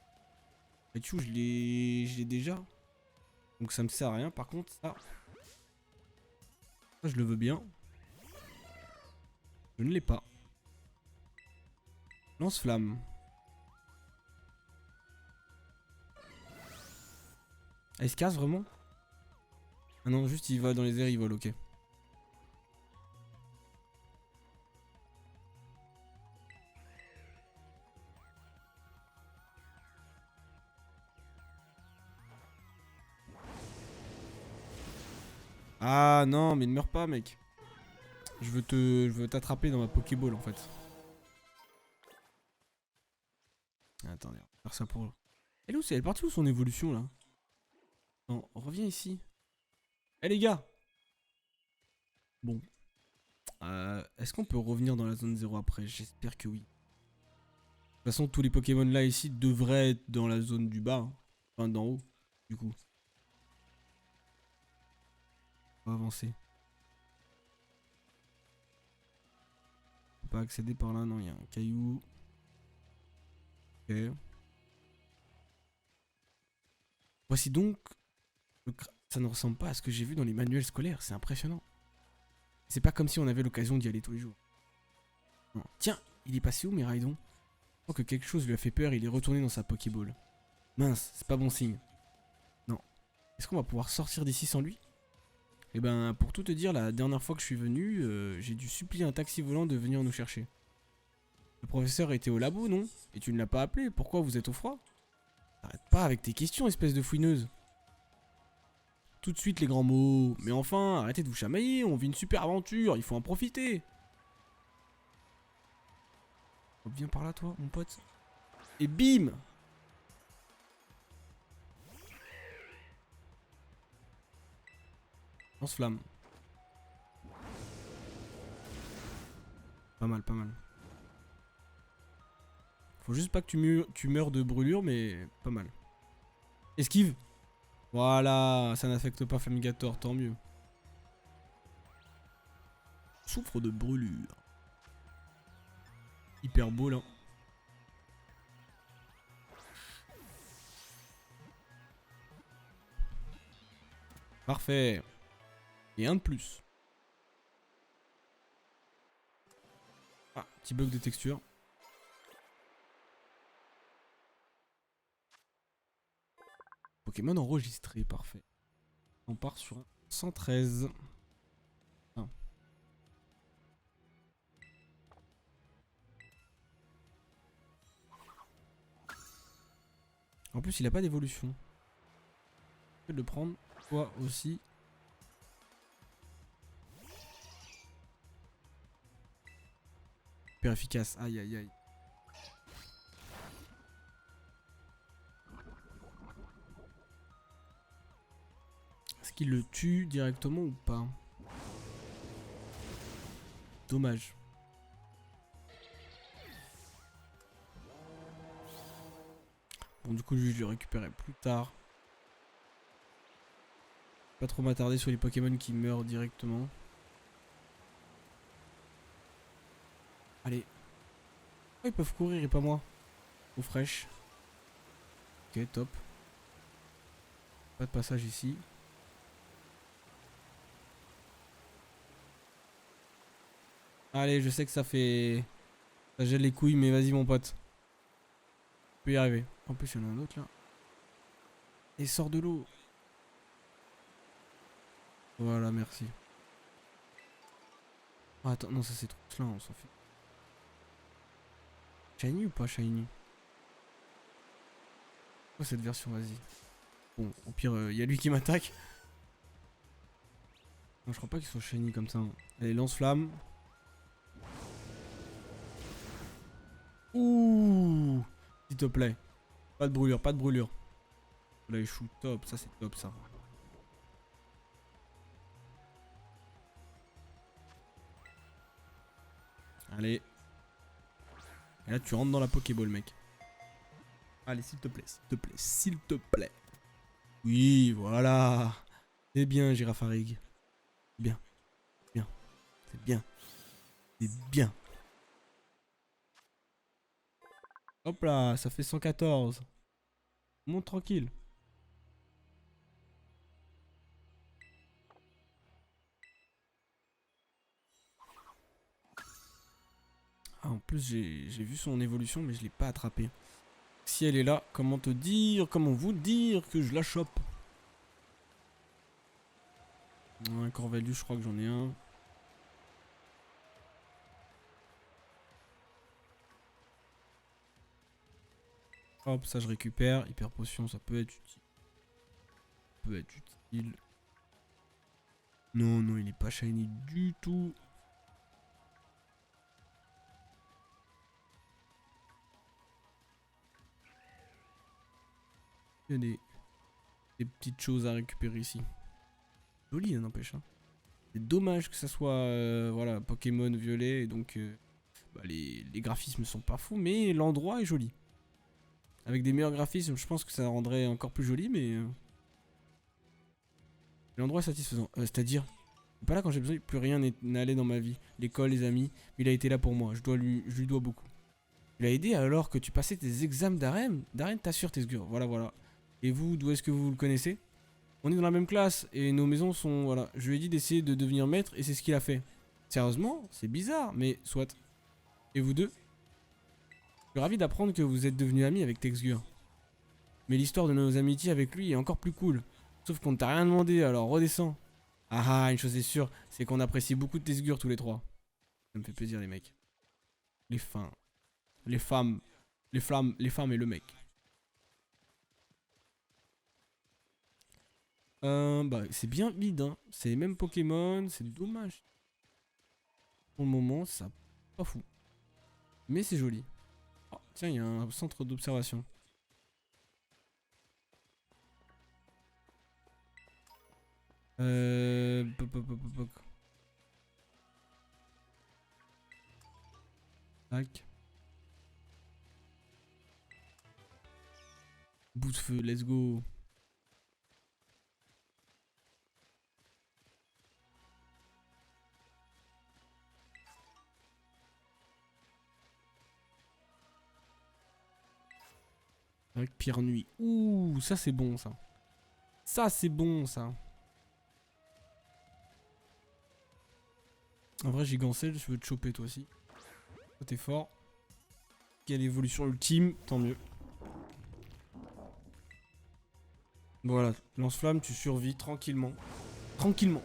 Raichu je l'ai déjà. Donc ça me sert à rien. Par contre ça je le veux bien. Je ne l'ai pas. Lance-flamme. Ah, il se casse vraiment? Ah non, juste il va dans les airs, il vole, ok. Ah non, mais ne meurs pas, mec. Je veux t'attraper dans ma Pokéball en fait. Attendez, on va faire ça pour... Elle est partie où son évolution là? Non, reviens ici. Eh les gars! Bon. Est-ce qu'on peut revenir dans la zone 0 après? J'espère que oui. De toute façon, tous les Pokémon là ici devraient être dans la zone du bas. Hein. Enfin, d'en haut, du coup. On va avancer. On peut pas accéder par là, non, il y a un caillou. Ok. Voici donc... Ça ne ressemble pas à ce que j'ai vu dans les manuels scolaires, c'est impressionnant. C'est pas comme si on avait l'occasion d'y aller tous les jours. Non. Tiens, il est passé où Miraidon? Je crois que quelque chose lui a fait peur, il est retourné dans sa Pokéball. Mince, c'est pas bon signe. Non. Est-ce qu'on va pouvoir sortir d'ici sans lui? Eh ben, pour tout te dire, la dernière fois que je suis venu, j'ai dû supplier un taxi volant de venir nous chercher. Le professeur était au labo, non? Et tu ne l'as pas appelé, pourquoi vous êtes au froid? Arrête pas avec tes questions, espèce de fouineuse. Tout de suite les grands mots. Mais enfin, arrêtez de vous chamailler, on vit une super aventure, il faut en profiter. Hop, viens par là toi, mon pote. Et bim! Lance-flamme. Pas mal, pas mal. Faut juste pas que tu meurs de brûlure, mais pas mal. Esquive. Voilà, ça n'affecte pas Famigator, tant mieux. souffre de brûlure. Hyper beau là. Parfait. Et un de plus. Ah, petit bug de texture. Pokémon enregistré, parfait. On part sur un 113. Ah. En plus, il a pas d'évolution. Je vais le prendre. Toi aussi. Super efficace. Aïe aïe aïe. Est-ce qu'il le tue directement ou pas? Dommage. Bon, du coup, lui, je le récupérerai plus tard. Pas trop m'attarder sur les Pokémon qui meurent directement. Allez. Oh, ils peuvent courir et pas moi. Eau fraîche. Ok, top. Pas de passage ici. Allez, je sais que ça fait... Ça gèle les couilles, mais vas-y mon pote. Tu peux y arriver. En plus, il y en a un autre là. Et sort de l'eau. Voilà, merci. Oh, attends, non, ça c'est trop là, on s'en fait. Shiny ou pas shiny? Quoi cette version, vas-y. Bon, au pire, il y a lui qui m'attaque. Non, je crois pas qu'il soit shiny comme ça. Allez, lance-flamme. Ouh, s'il te plaît. Pas de brûlure, pas de brûlure. Là, il shoot top, ça c'est top ça. Allez. Et là, tu rentres dans la Pokéball, mec. Allez, s'il te plaît, s'il te plaît, s'il te plaît. Oui, voilà. C'est bien, Girafarig. Bien, bien, c'est bien, c'est bien. Hop là, ça fait 114. Monte tranquille. Ah, en plus, j'ai vu son évolution, mais je l'ai pas attrapée. Si elle est là, comment te dire, comment vous dire que je la chope? Un Corvalus, je crois que j'en ai un. Hop, ça je récupère. Hyper potion, ça peut être utile. Peut être utile. Non, non, il est pas shiny du tout. Il y a des petites choses à récupérer ici. Joli, n'empêche. Hein. C'est dommage que ça soit voilà, Pokémon violet. Et donc, bah, les graphismes sont pas fous. Mais l'endroit est joli. Avec des meilleurs graphismes, je pense que ça rendrait encore plus joli. Mais l'endroit est satisfaisant. C'est-à-dire, pas là quand j'ai besoin, plus rien n'allait dans ma vie. L'école, les amis. Mais il a été là pour moi. Je lui dois beaucoup. Tu l'as aidé alors que tu passais tes examens d'arène. D'arène, t'assures tes sgures. Voilà, voilà. Et vous, d'où est-ce que vous le connaissez? On est dans la même classe et nos maisons sont... Voilà, je lui ai dit d'essayer de devenir maître et c'est ce qu'il a fait. Sérieusement, c'est bizarre, mais soit. Et vous deux? Je suis ravi d'apprendre que vous êtes devenus amis avec Texgur. Mais l'histoire de nos amitiés avec lui est encore plus cool. Sauf qu'on ne t'a rien demandé, alors redescends. Ah ah, une chose est sûre, c'est qu'on apprécie beaucoup de Texgur tous les trois. Ça me fait plaisir les mecs. Les fins. Les femmes. Les femmes et le mec. Bah, c'est bien vide, hein. C'est les mêmes Pokémon, c'est dommage. Pour le moment, ça pas fou. Mais c'est joli. Oh, tiens, il y a un centre d'observation. Poc, poc, poc, poc. Tac. Bout de feu, let's go. Avec Pire Nuit. Ouh, ça c'est bon ça. Ça c'est bon ça. En vrai, Gigancel, je veux te choper toi aussi. Toi t'es fort. Quelle évolution ultime, tant mieux. Voilà, lance-flamme, tu survis tranquillement. Tranquillement.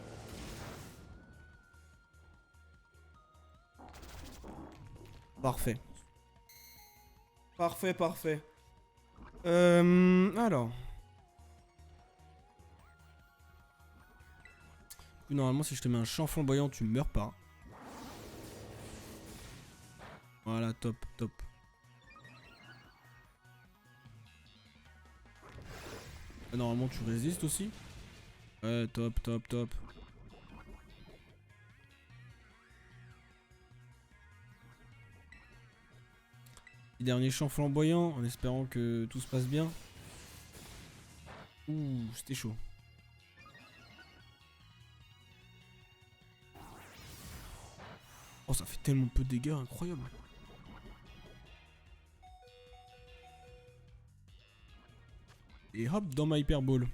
Parfait. Parfait, parfait. Alors. Normalement, si je te mets un champ flamboyant, tu meurs pas. Voilà, top, top. Normalement, tu résistes aussi. Ouais, top, top, top. Dernier champ flamboyant, en espérant que tout se passe bien. Ouh, c'était chaud. Oh, ça fait tellement peu de dégâts, incroyable. Et hop, dans ma Hyper Ball.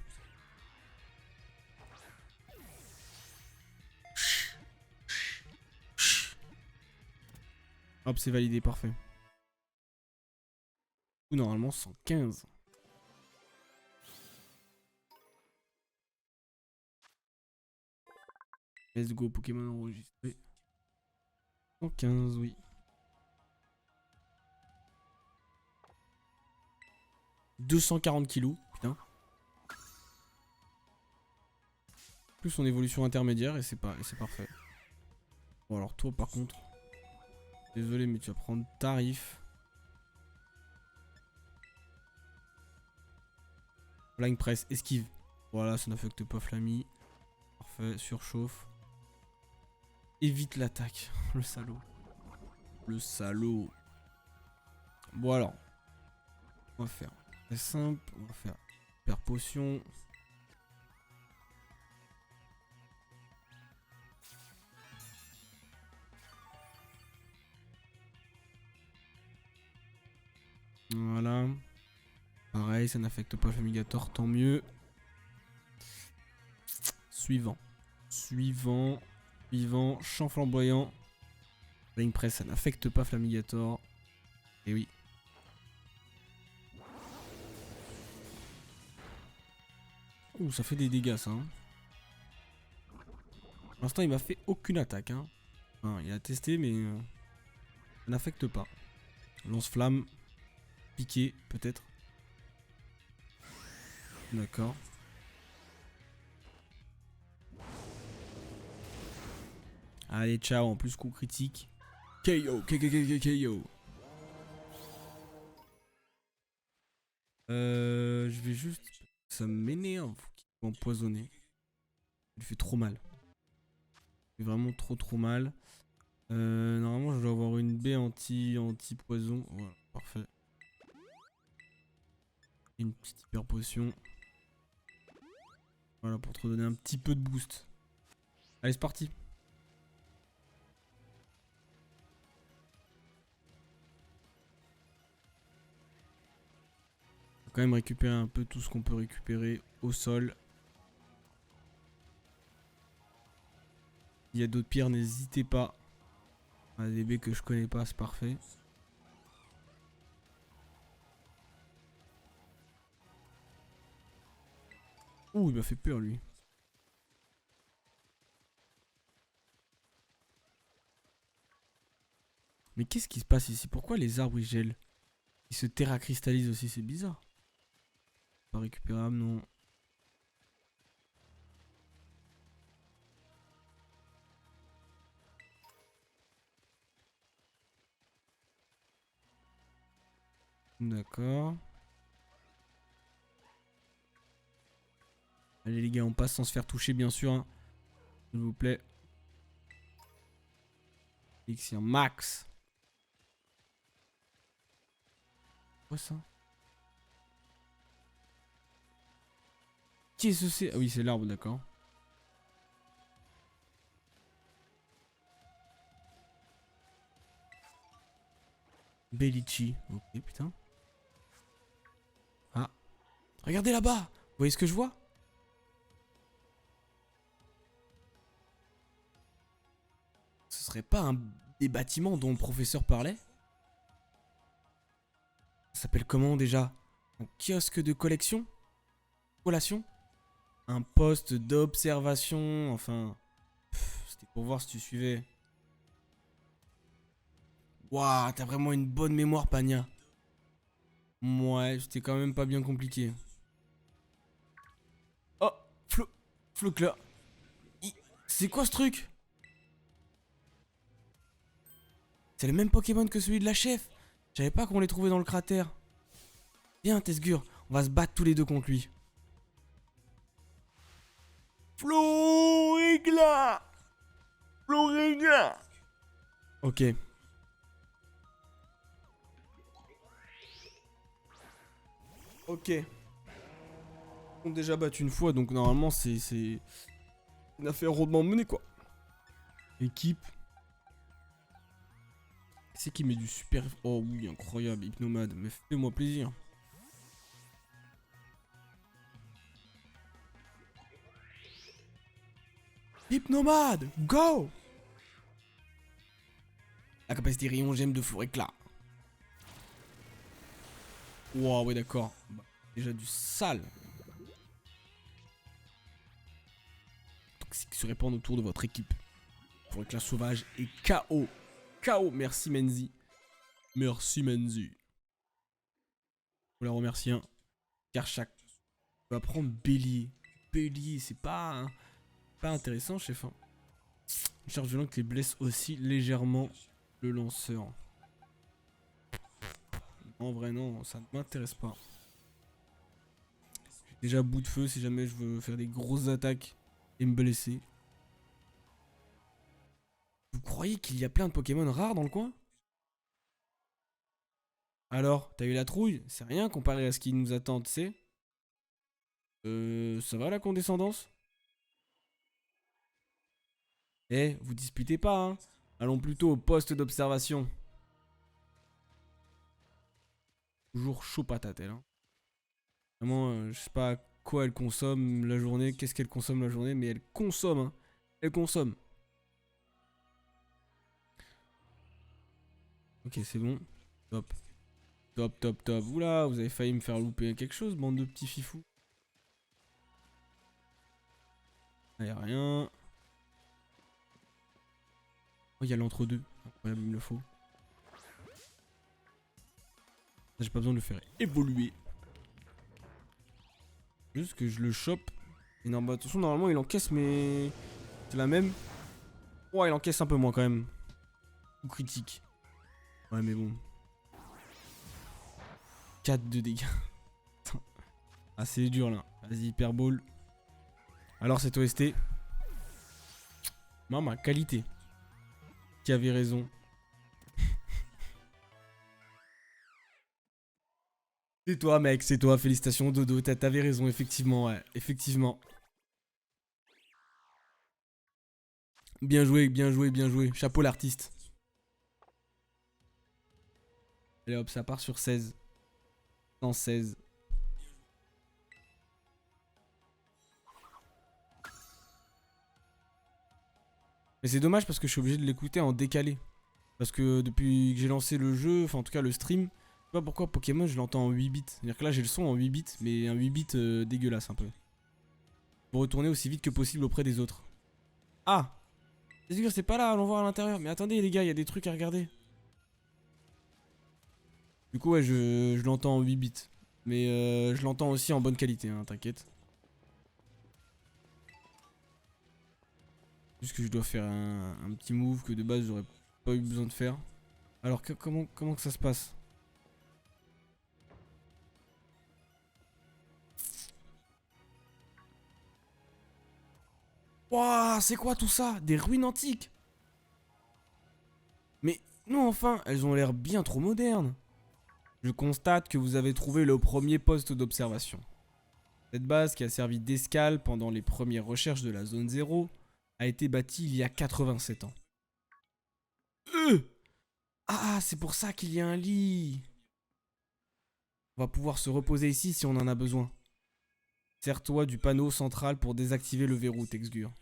Hop, c'est validé, parfait. Ou normalement 115. Let's go, Pokémon enregistré. 115, oui. 240 kilos, putain. Plus son évolution intermédiaire et c'est parfait. Bon alors toi par contre, désolé mais tu vas prendre tarif. Flying Press, esquive. Voilà, ça n'affecte pas Flammy. Parfait, surchauffe. Évite l'attaque, le salaud. Le salaud. Bon alors, on va faire très simple, on va faire hyper potion. Voilà. Pareil, ça n'affecte pas Flammigator, tant mieux. Suivant. Suivant. Suivant. Champ flamboyant. Flying Press, ça n'affecte pas Flammigator. Et oui. Ouh, ça fait des dégâts ça. Hein. Pour l'instant, il m'a fait aucune attaque. Hein. Enfin, il a testé, mais ça n'affecte pas. Lance-flamme. Piqué, peut-être. D'accord. Allez, ciao. En plus, coup critique. KO. KO. Je vais juste... Ça m'énerve qu'il soit empoisonné. Il fait trop mal. Il fait vraiment trop mal. Normalement, je dois avoir une baie anti-poison. Voilà, parfait. Une petite hyper potion. Voilà, pour te redonner un petit peu de boost. Allez, c'est parti. Faut quand même récupérer un peu tout ce qu'on peut récupérer au sol. Il y a d'autres pierres, n'hésitez pas. Ah, des baies que je connais pas, c'est parfait. Ouh, il m'a fait peur lui. Mais qu'est-ce qui se passe ici? Pourquoi les arbres ils gèlent? Ils se terracristallisent aussi, c'est bizarre. Pas récupérable, non. D'accord. Allez les gars, on passe sans se faire toucher bien sûr. Hein. S'il vous plaît. Elixir max. Quoi ça? Qu'est-ce que c'est? Ah oui, c'est l'arbre, d'accord. Bellici. Ok, putain. Regardez là-bas. Vous voyez ce que je vois? Ce serait pas des bâtiments dont le professeur parlait? Ça s'appelle comment déjà? Un kiosque de collection? Collation? Un poste d'observation, enfin... C'était pour voir si tu suivais. Waouh, t'as vraiment une bonne mémoire, Pania. Ouais, c'était quand même pas bien compliqué. Oh, Flocla. C'est quoi ce truc? C'est le même Pokémon que celui de la chef. Je savais pas qu'on les trouvait dans le cratère. Viens, Tesgur, on va se battre tous les deux contre lui. Florigla. Florigla. Ok. Ok. On a déjà battu une fois, donc normalement c'est une affaire rondement menée quoi. Équipe. C'est qui met du super... Oh oui, incroyable, Hypnomade. Mais fais-moi plaisir. Hypnomade, go! La capacité rayon gemme de Floréclat. Wow, ouais d'accord. Bah, déjà du sale. Toxique se répand autour de votre équipe. Floréclat sauvage et KO. KO, merci Menzi. Merci Menzi. Faut la remercier un. Karchak. On va prendre Bélier. Bélier, c'est pas intéressant, chef. Une charge violente qui blesse aussi légèrement le lanceur. En vrai, non, ça ne m'intéresse pas. J'ai déjà bout de feu si jamais je veux faire des grosses attaques et me blesser. Vous croyez qu'il y a plein de Pokémon rares dans le coin? Alors, t'as eu la trouille? C'est rien comparé à ce qui nous attend, tu sais. Ça va la condescendance? Eh, vous disputez pas, hein? Allons plutôt au poste d'observation. Toujours chaud patate, elle, hein. Vraiment, je sais pas quoi elle consomme la journée, qu'est-ce qu'elle consomme la journée, mais elle consomme, hein. Elle consomme. Ok, c'est bon. Top. Top, top, top. Oula, vous avez failli me faire louper quelque chose, bande de petits fifous. Ah, y'a rien. Oh, y'a l'entre-deux. Incroyable, il me le faut. J'ai pas besoin de le faire évoluer. Juste que je le chope. Et non, bah, attention, normalement, il encaisse, mais... C'est la même. Ouais, il encaisse un peu moins, quand même. Ou critique. Ouais, mais bon. 4 de dégâts. Ah, c'est dur, là. Vas-y, Hyper Ball. Alors, c'est OST. Maman, qualité. Qui avait raison. C'est toi, mec, c'est toi. Félicitations, Dodo. T'avais raison, effectivement, ouais. Effectivement. Bien joué, bien joué, bien joué. Chapeau l'artiste. Allez hop, ça part sur 16. 116. Mais c'est dommage parce que je suis obligé de l'écouter en décalé. Parce que depuis que j'ai lancé le jeu, enfin en tout cas le stream, je sais pas pourquoi Pokémon je l'entends en 8 bits. C'est-à-dire que là j'ai le son en 8 bits, mais un 8 bits dégueulasse un peu. Pour retourner aussi vite que possible auprès des autres. Ah! C'est pas là, allons voir à l'intérieur. Mais attendez les gars, il y a des trucs à regarder. Du coup ouais, je l'entends en 8 bits. Mais je l'entends aussi en bonne qualité, hein, t'inquiète. Juste que je dois faire un petit move que de base j'aurais pas eu besoin de faire. Alors comment que ça se passe? Wouah, c'est quoi tout ça? Des ruines antiques? Mais non, enfin, elles ont l'air bien trop modernes. Je constate que vous avez trouvé le premier poste d'observation. Cette base, qui a servi d'escale pendant les premières recherches de la zone 0, a été bâtie il y a 87 ans. Ah, c'est pour ça qu'il y a un lit. On va pouvoir se reposer ici si on en a besoin. Sers-toi du panneau central pour désactiver le verrou, Texgur.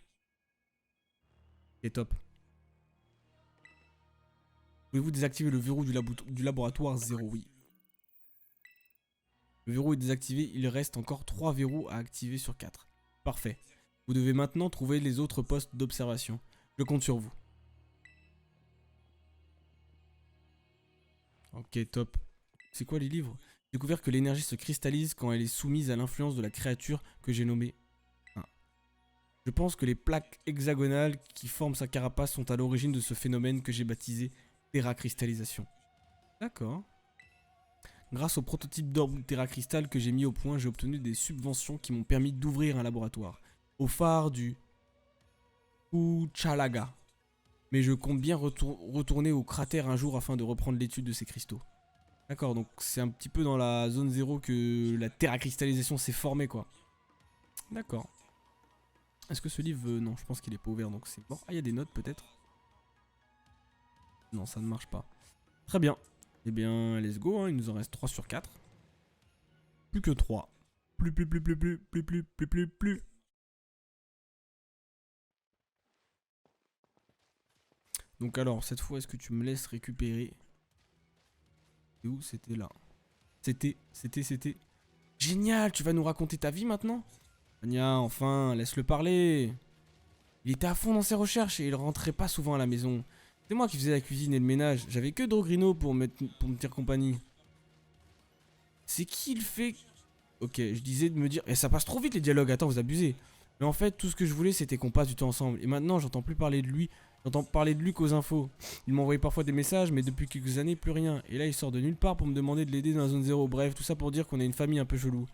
Ok, top. Pouvez-vous désactiver le verrou du laboratoire 0? Oui. Le verrou est désactivé, il reste encore 3 verrous à activer sur 4. Parfait. Vous devez maintenant trouver les autres postes d'observation. Je compte sur vous. Ok, top. C'est quoi les livres? J'ai découvert que l'énergie se cristallise quand elle est soumise à l'influence de la créature que j'ai nommée. Ah. Je pense que les plaques hexagonales qui forment sa carapace sont à l'origine de ce phénomène que j'ai baptisé terracristallisation. D'accord. Grâce au prototype d'orbe terracristal que j'ai mis au point, j'ai obtenu des subventions qui m'ont permis d'ouvrir un laboratoire. Au phare du Uchalaga. Mais je compte bien retourner au cratère un jour afin de reprendre l'étude de ces cristaux. D'accord, donc c'est un petit peu dans la zone 0 que la terracristallisation s'est formée, quoi. D'accord. Est-ce que ce livre... non, je pense qu'il est pas ouvert, donc c'est mort. Ah, il y a des notes, peut-être? Non, ça ne marche pas. Très bien. Eh bien, let's go, hein. Il nous en reste 3 sur 4. Plus que 3. Plus. Donc alors, cette fois, est-ce que tu me laisses récupérer? C'est où? C'était là. C'était. Génial, tu vas nous raconter ta vie maintenant? Anya, enfin, laisse-le parler. Il était à fond dans ses recherches et il rentrait pas souvent à la maison. C'est moi qui faisais la cuisine et le ménage. J'avais que Dogrino pour me tenir compagnie. C'est qui le fait... Ok, je disais de me dire... Et ça passe trop vite les dialogues, attends, vous abusez. Mais en fait, tout ce que je voulais, c'était qu'on passe du temps ensemble. Et maintenant, j'entends plus parler de lui. J'entends parler de lui qu'aux infos. Il m'envoyait parfois des messages, mais depuis quelques années, plus rien. Et là, il sort de nulle part pour me demander de l'aider dans la zone 0. Bref, tout ça pour dire qu'on est une famille un peu chelou.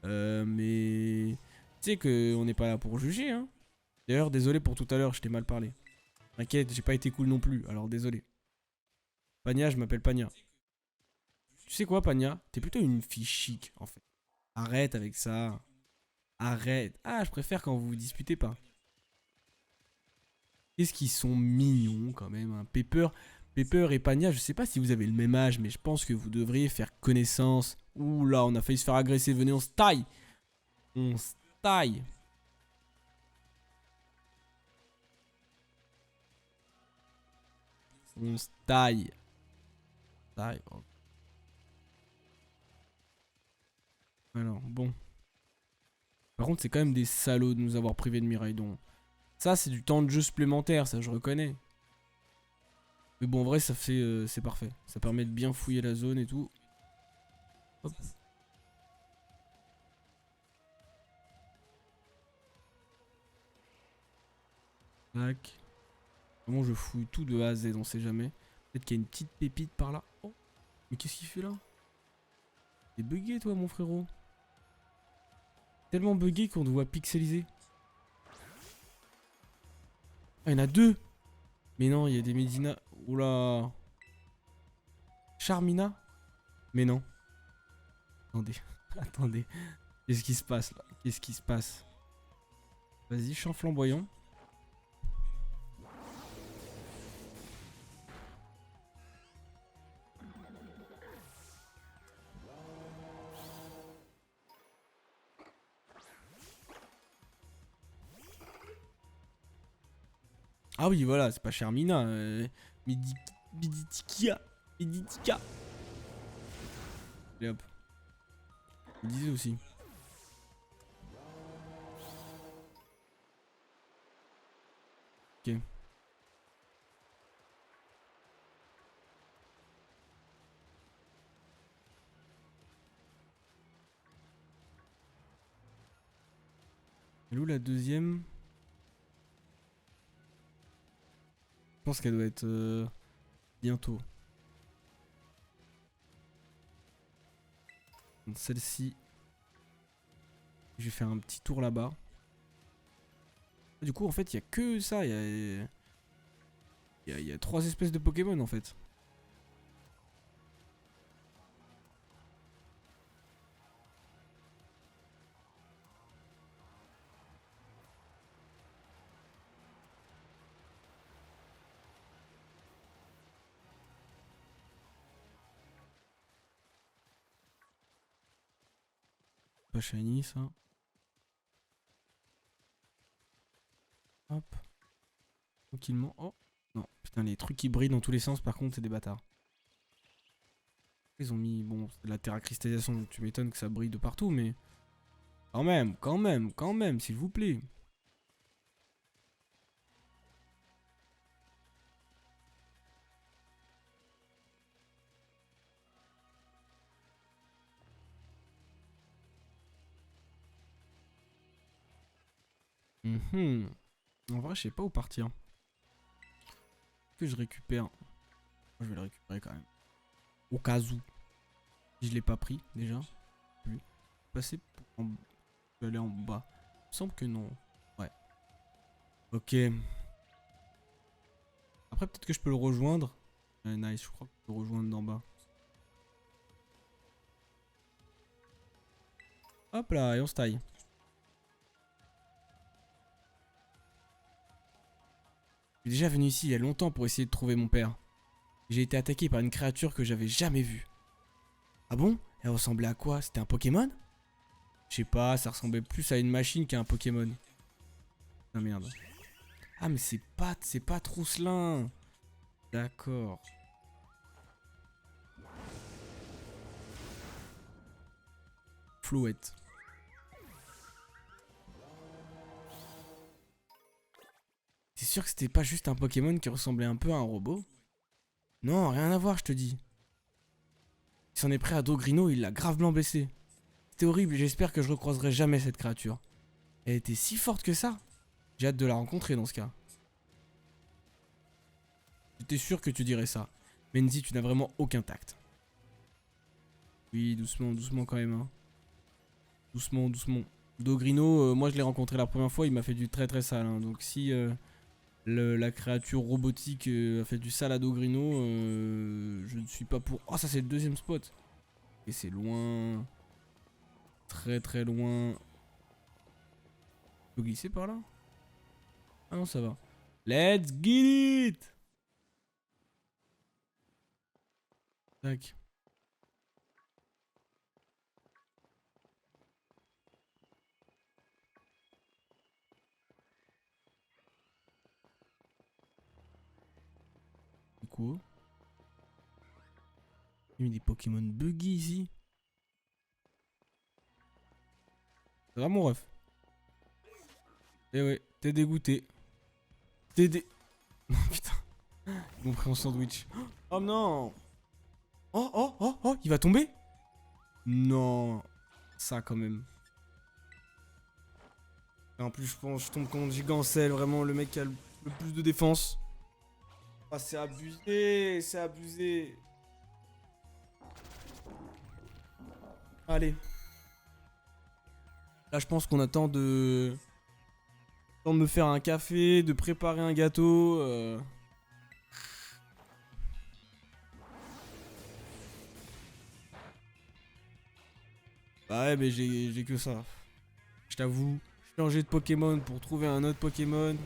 Mais... Tu sais qu'on n'est pas là pour juger, hein. D'ailleurs, désolé pour tout à l'heure, je t'ai mal parlé. T'inquiète, j'ai pas été cool non plus, alors désolé. Pania, je m'appelle Pania. Tu sais quoi, Pania? T'es plutôt une fille chic, en fait. Arrête avec ça. Arrête. Ah, je préfère quand vous vous disputez pas. Qu'est-ce qu'ils sont mignons, quand même, hein. Pepper et Pania, je sais pas si vous avez le même âge, mais je pense que vous devriez faire connaissance. Ouh là, on a failli se faire agresser. Venez, on se taille. On se taille. On se taille. Taille. Oh. Alors, bon. Par contre, c'est quand même des salauds de nous avoir privés de Miraidon. Ça, c'est du temps de jeu supplémentaire, ça je reconnais. Mais bon, en vrai, ça fait, c'est parfait. Ça permet de bien fouiller la zone et tout. Hop. Tac. Vraiment, je fouille tout de A à Z, on sait jamais. Peut-être qu'il y a une petite pépite par là. Oh, mais qu'est-ce qu'il fait là? T'es bugué, toi, mon frérot. Tellement bugué qu'on te voit pixelisé. Ah, il y en a deux. Mais non, il y a des Medina. Oula. Charmina? Mais non. Attendez. Attendez. Qu'est-ce qui se passe là? Qu'est-ce qui se passe? Vas-y, champ flamboyant. Ah oui, voilà, c'est pas Charmina. Miditika. Miditika. Et hop. Il disait aussi. Ok. Elle est où la deuxième? Je pense qu'elle doit être bientôt. Celle-ci. Je vais faire un petit tour là-bas. Du coup, en fait, il n'y a que ça. Il y a 3 espèces de Pokémon en fait. Pas shiny ça. Hop. Tranquillement. Oh. Non, putain, les trucs qui brillent dans tous les sens, par contre, c'est des bâtards. Ils ont mis, bon, c'est de la terre à cristallisation, donc tu m'étonnes que ça brille de partout, mais... Quand même, s'il vous plaît. En vrai, je sais pas où partir. Que je récupère. Je vais le récupérer quand même. Au cas où. Si je l'ai pas pris déjà. Oui. Passer pour je vais aller en bas. Il me semble que non. Ouais. Ok. Après, peut-être que je peux le rejoindre. Nice, je crois que je peux le rejoindre d'en bas. Hop là, et on se taille. Je suis déjà venu ici il y a longtemps pour essayer de trouver mon père. J'ai été attaqué par une créature que j'avais jamais vue. Ah bon? Elle ressemblait à quoi? C'était un Pokémon? Je sais pas, ça ressemblait plus à une machine qu'à un Pokémon. Ah merde. Ah mais c'est pas Trousselin. D'accord. Flouette. C'est sûr que c'était pas juste un Pokémon qui ressemblait un peu à un robot? Non, rien à voir, je te dis. Il s'en est pris à Dogrino, il l'a gravement blessé. C'était horrible et j'espère que je recroiserai jamais cette créature. Elle était si forte que ça? J'ai hâte de la rencontrer dans ce cas. J'étais sûr que tu dirais ça. Menzi, tu n'as vraiment aucun tact. Oui, doucement, doucement quand même. Hein. Doucement, doucement. Dogrino, moi je l'ai rencontré la première fois, il m'a fait du très très sale. Hein. Donc si la créature robotique a fait du sale à Dogrino, je ne suis pas pour... Oh, ça c'est le deuxième spot. Et c'est loin. Très très loin. Je peux glisser par là? Ah non, ça va. Let's get it! Tac. C'est quoi? Il y a des Pokémon buggy ici. C'est vraiment mon ref. Eh ouais, t'es dégoûté. T'es dé... Non putain. Ils m'ont pris en sandwich. Oh non! Oh oh oh oh! Il va tomber? Non. Ça quand même. Et en plus je pense je tombe contre Gigancel, vraiment le mec qui a le plus de défense. Ah c'est abusé, c'est abusé. Allez. Là je pense qu'on attend de... Temps de me faire un café, de préparer un gâteau. Bah ouais mais j'ai que ça. Je t'avoue. Changer de Pokémon pour trouver un autre Pokémon.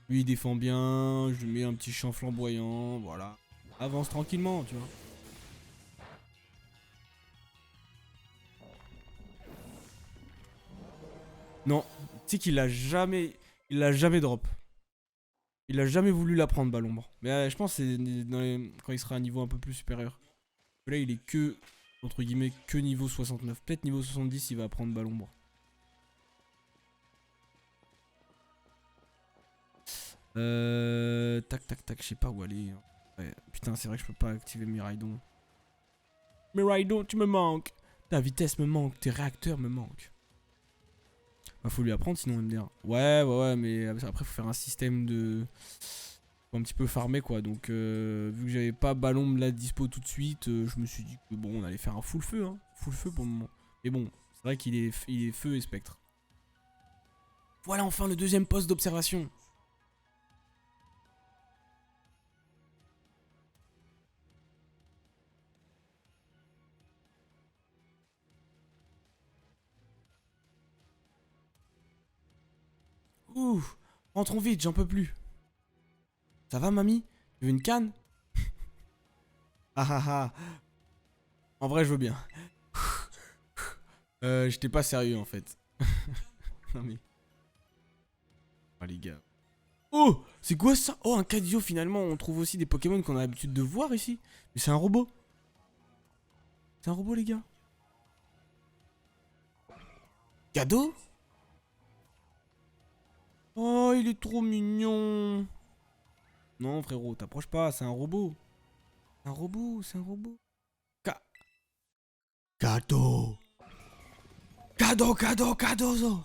Lui il défend bien, je lui mets un petit champ flamboyant, voilà. Avance tranquillement, tu vois. Non, tu sais qu'il l'a jamais... Il l'a jamais drop. Il a jamais voulu la prendre, Balombre. Mais je pense que c'est quand il sera à un niveau un peu plus supérieur. Là il est que, entre guillemets, que niveau 69. Peut-être niveau 70 il va prendre Balombre. Tac tac tac, je sais pas où aller. Ouais, putain c'est vrai que je peux pas activer Miraidon. Miraidon tu me manques. Ta vitesse me manque, tes réacteurs me manquent. Bah faut lui apprendre sinon MDR. Ouais mais après faut faire un système de... Faut un petit peu farmer quoi. Donc vu que j'avais pas Ballon là dispo tout de suite, je me suis dit que bon on allait faire un full feu hein. Full feu pour le moment. Mais bon, c'est vrai qu'il est feu et spectre. Voilà enfin le deuxième poste d'observation. Ouh, rentrons vite, j'en peux plus. Ça va mamie? Tu veux une canne? Ah ah ah. En vrai je veux bien. J'étais pas sérieux en fait. Non mais... les gars. Oh, c'est quoi ça? Oh, un cadio finalement. On trouve aussi des Pokémon qu'on a l'habitude de voir ici. Mais c'est un robot. C'est un robot, les gars. Cadeau? Oh, il est trop mignon. Non, frérot, t'approches pas, c'est un robot. C'est un robot, c'est un robot. Cadeau. Cadeau, cadeau, cadeau.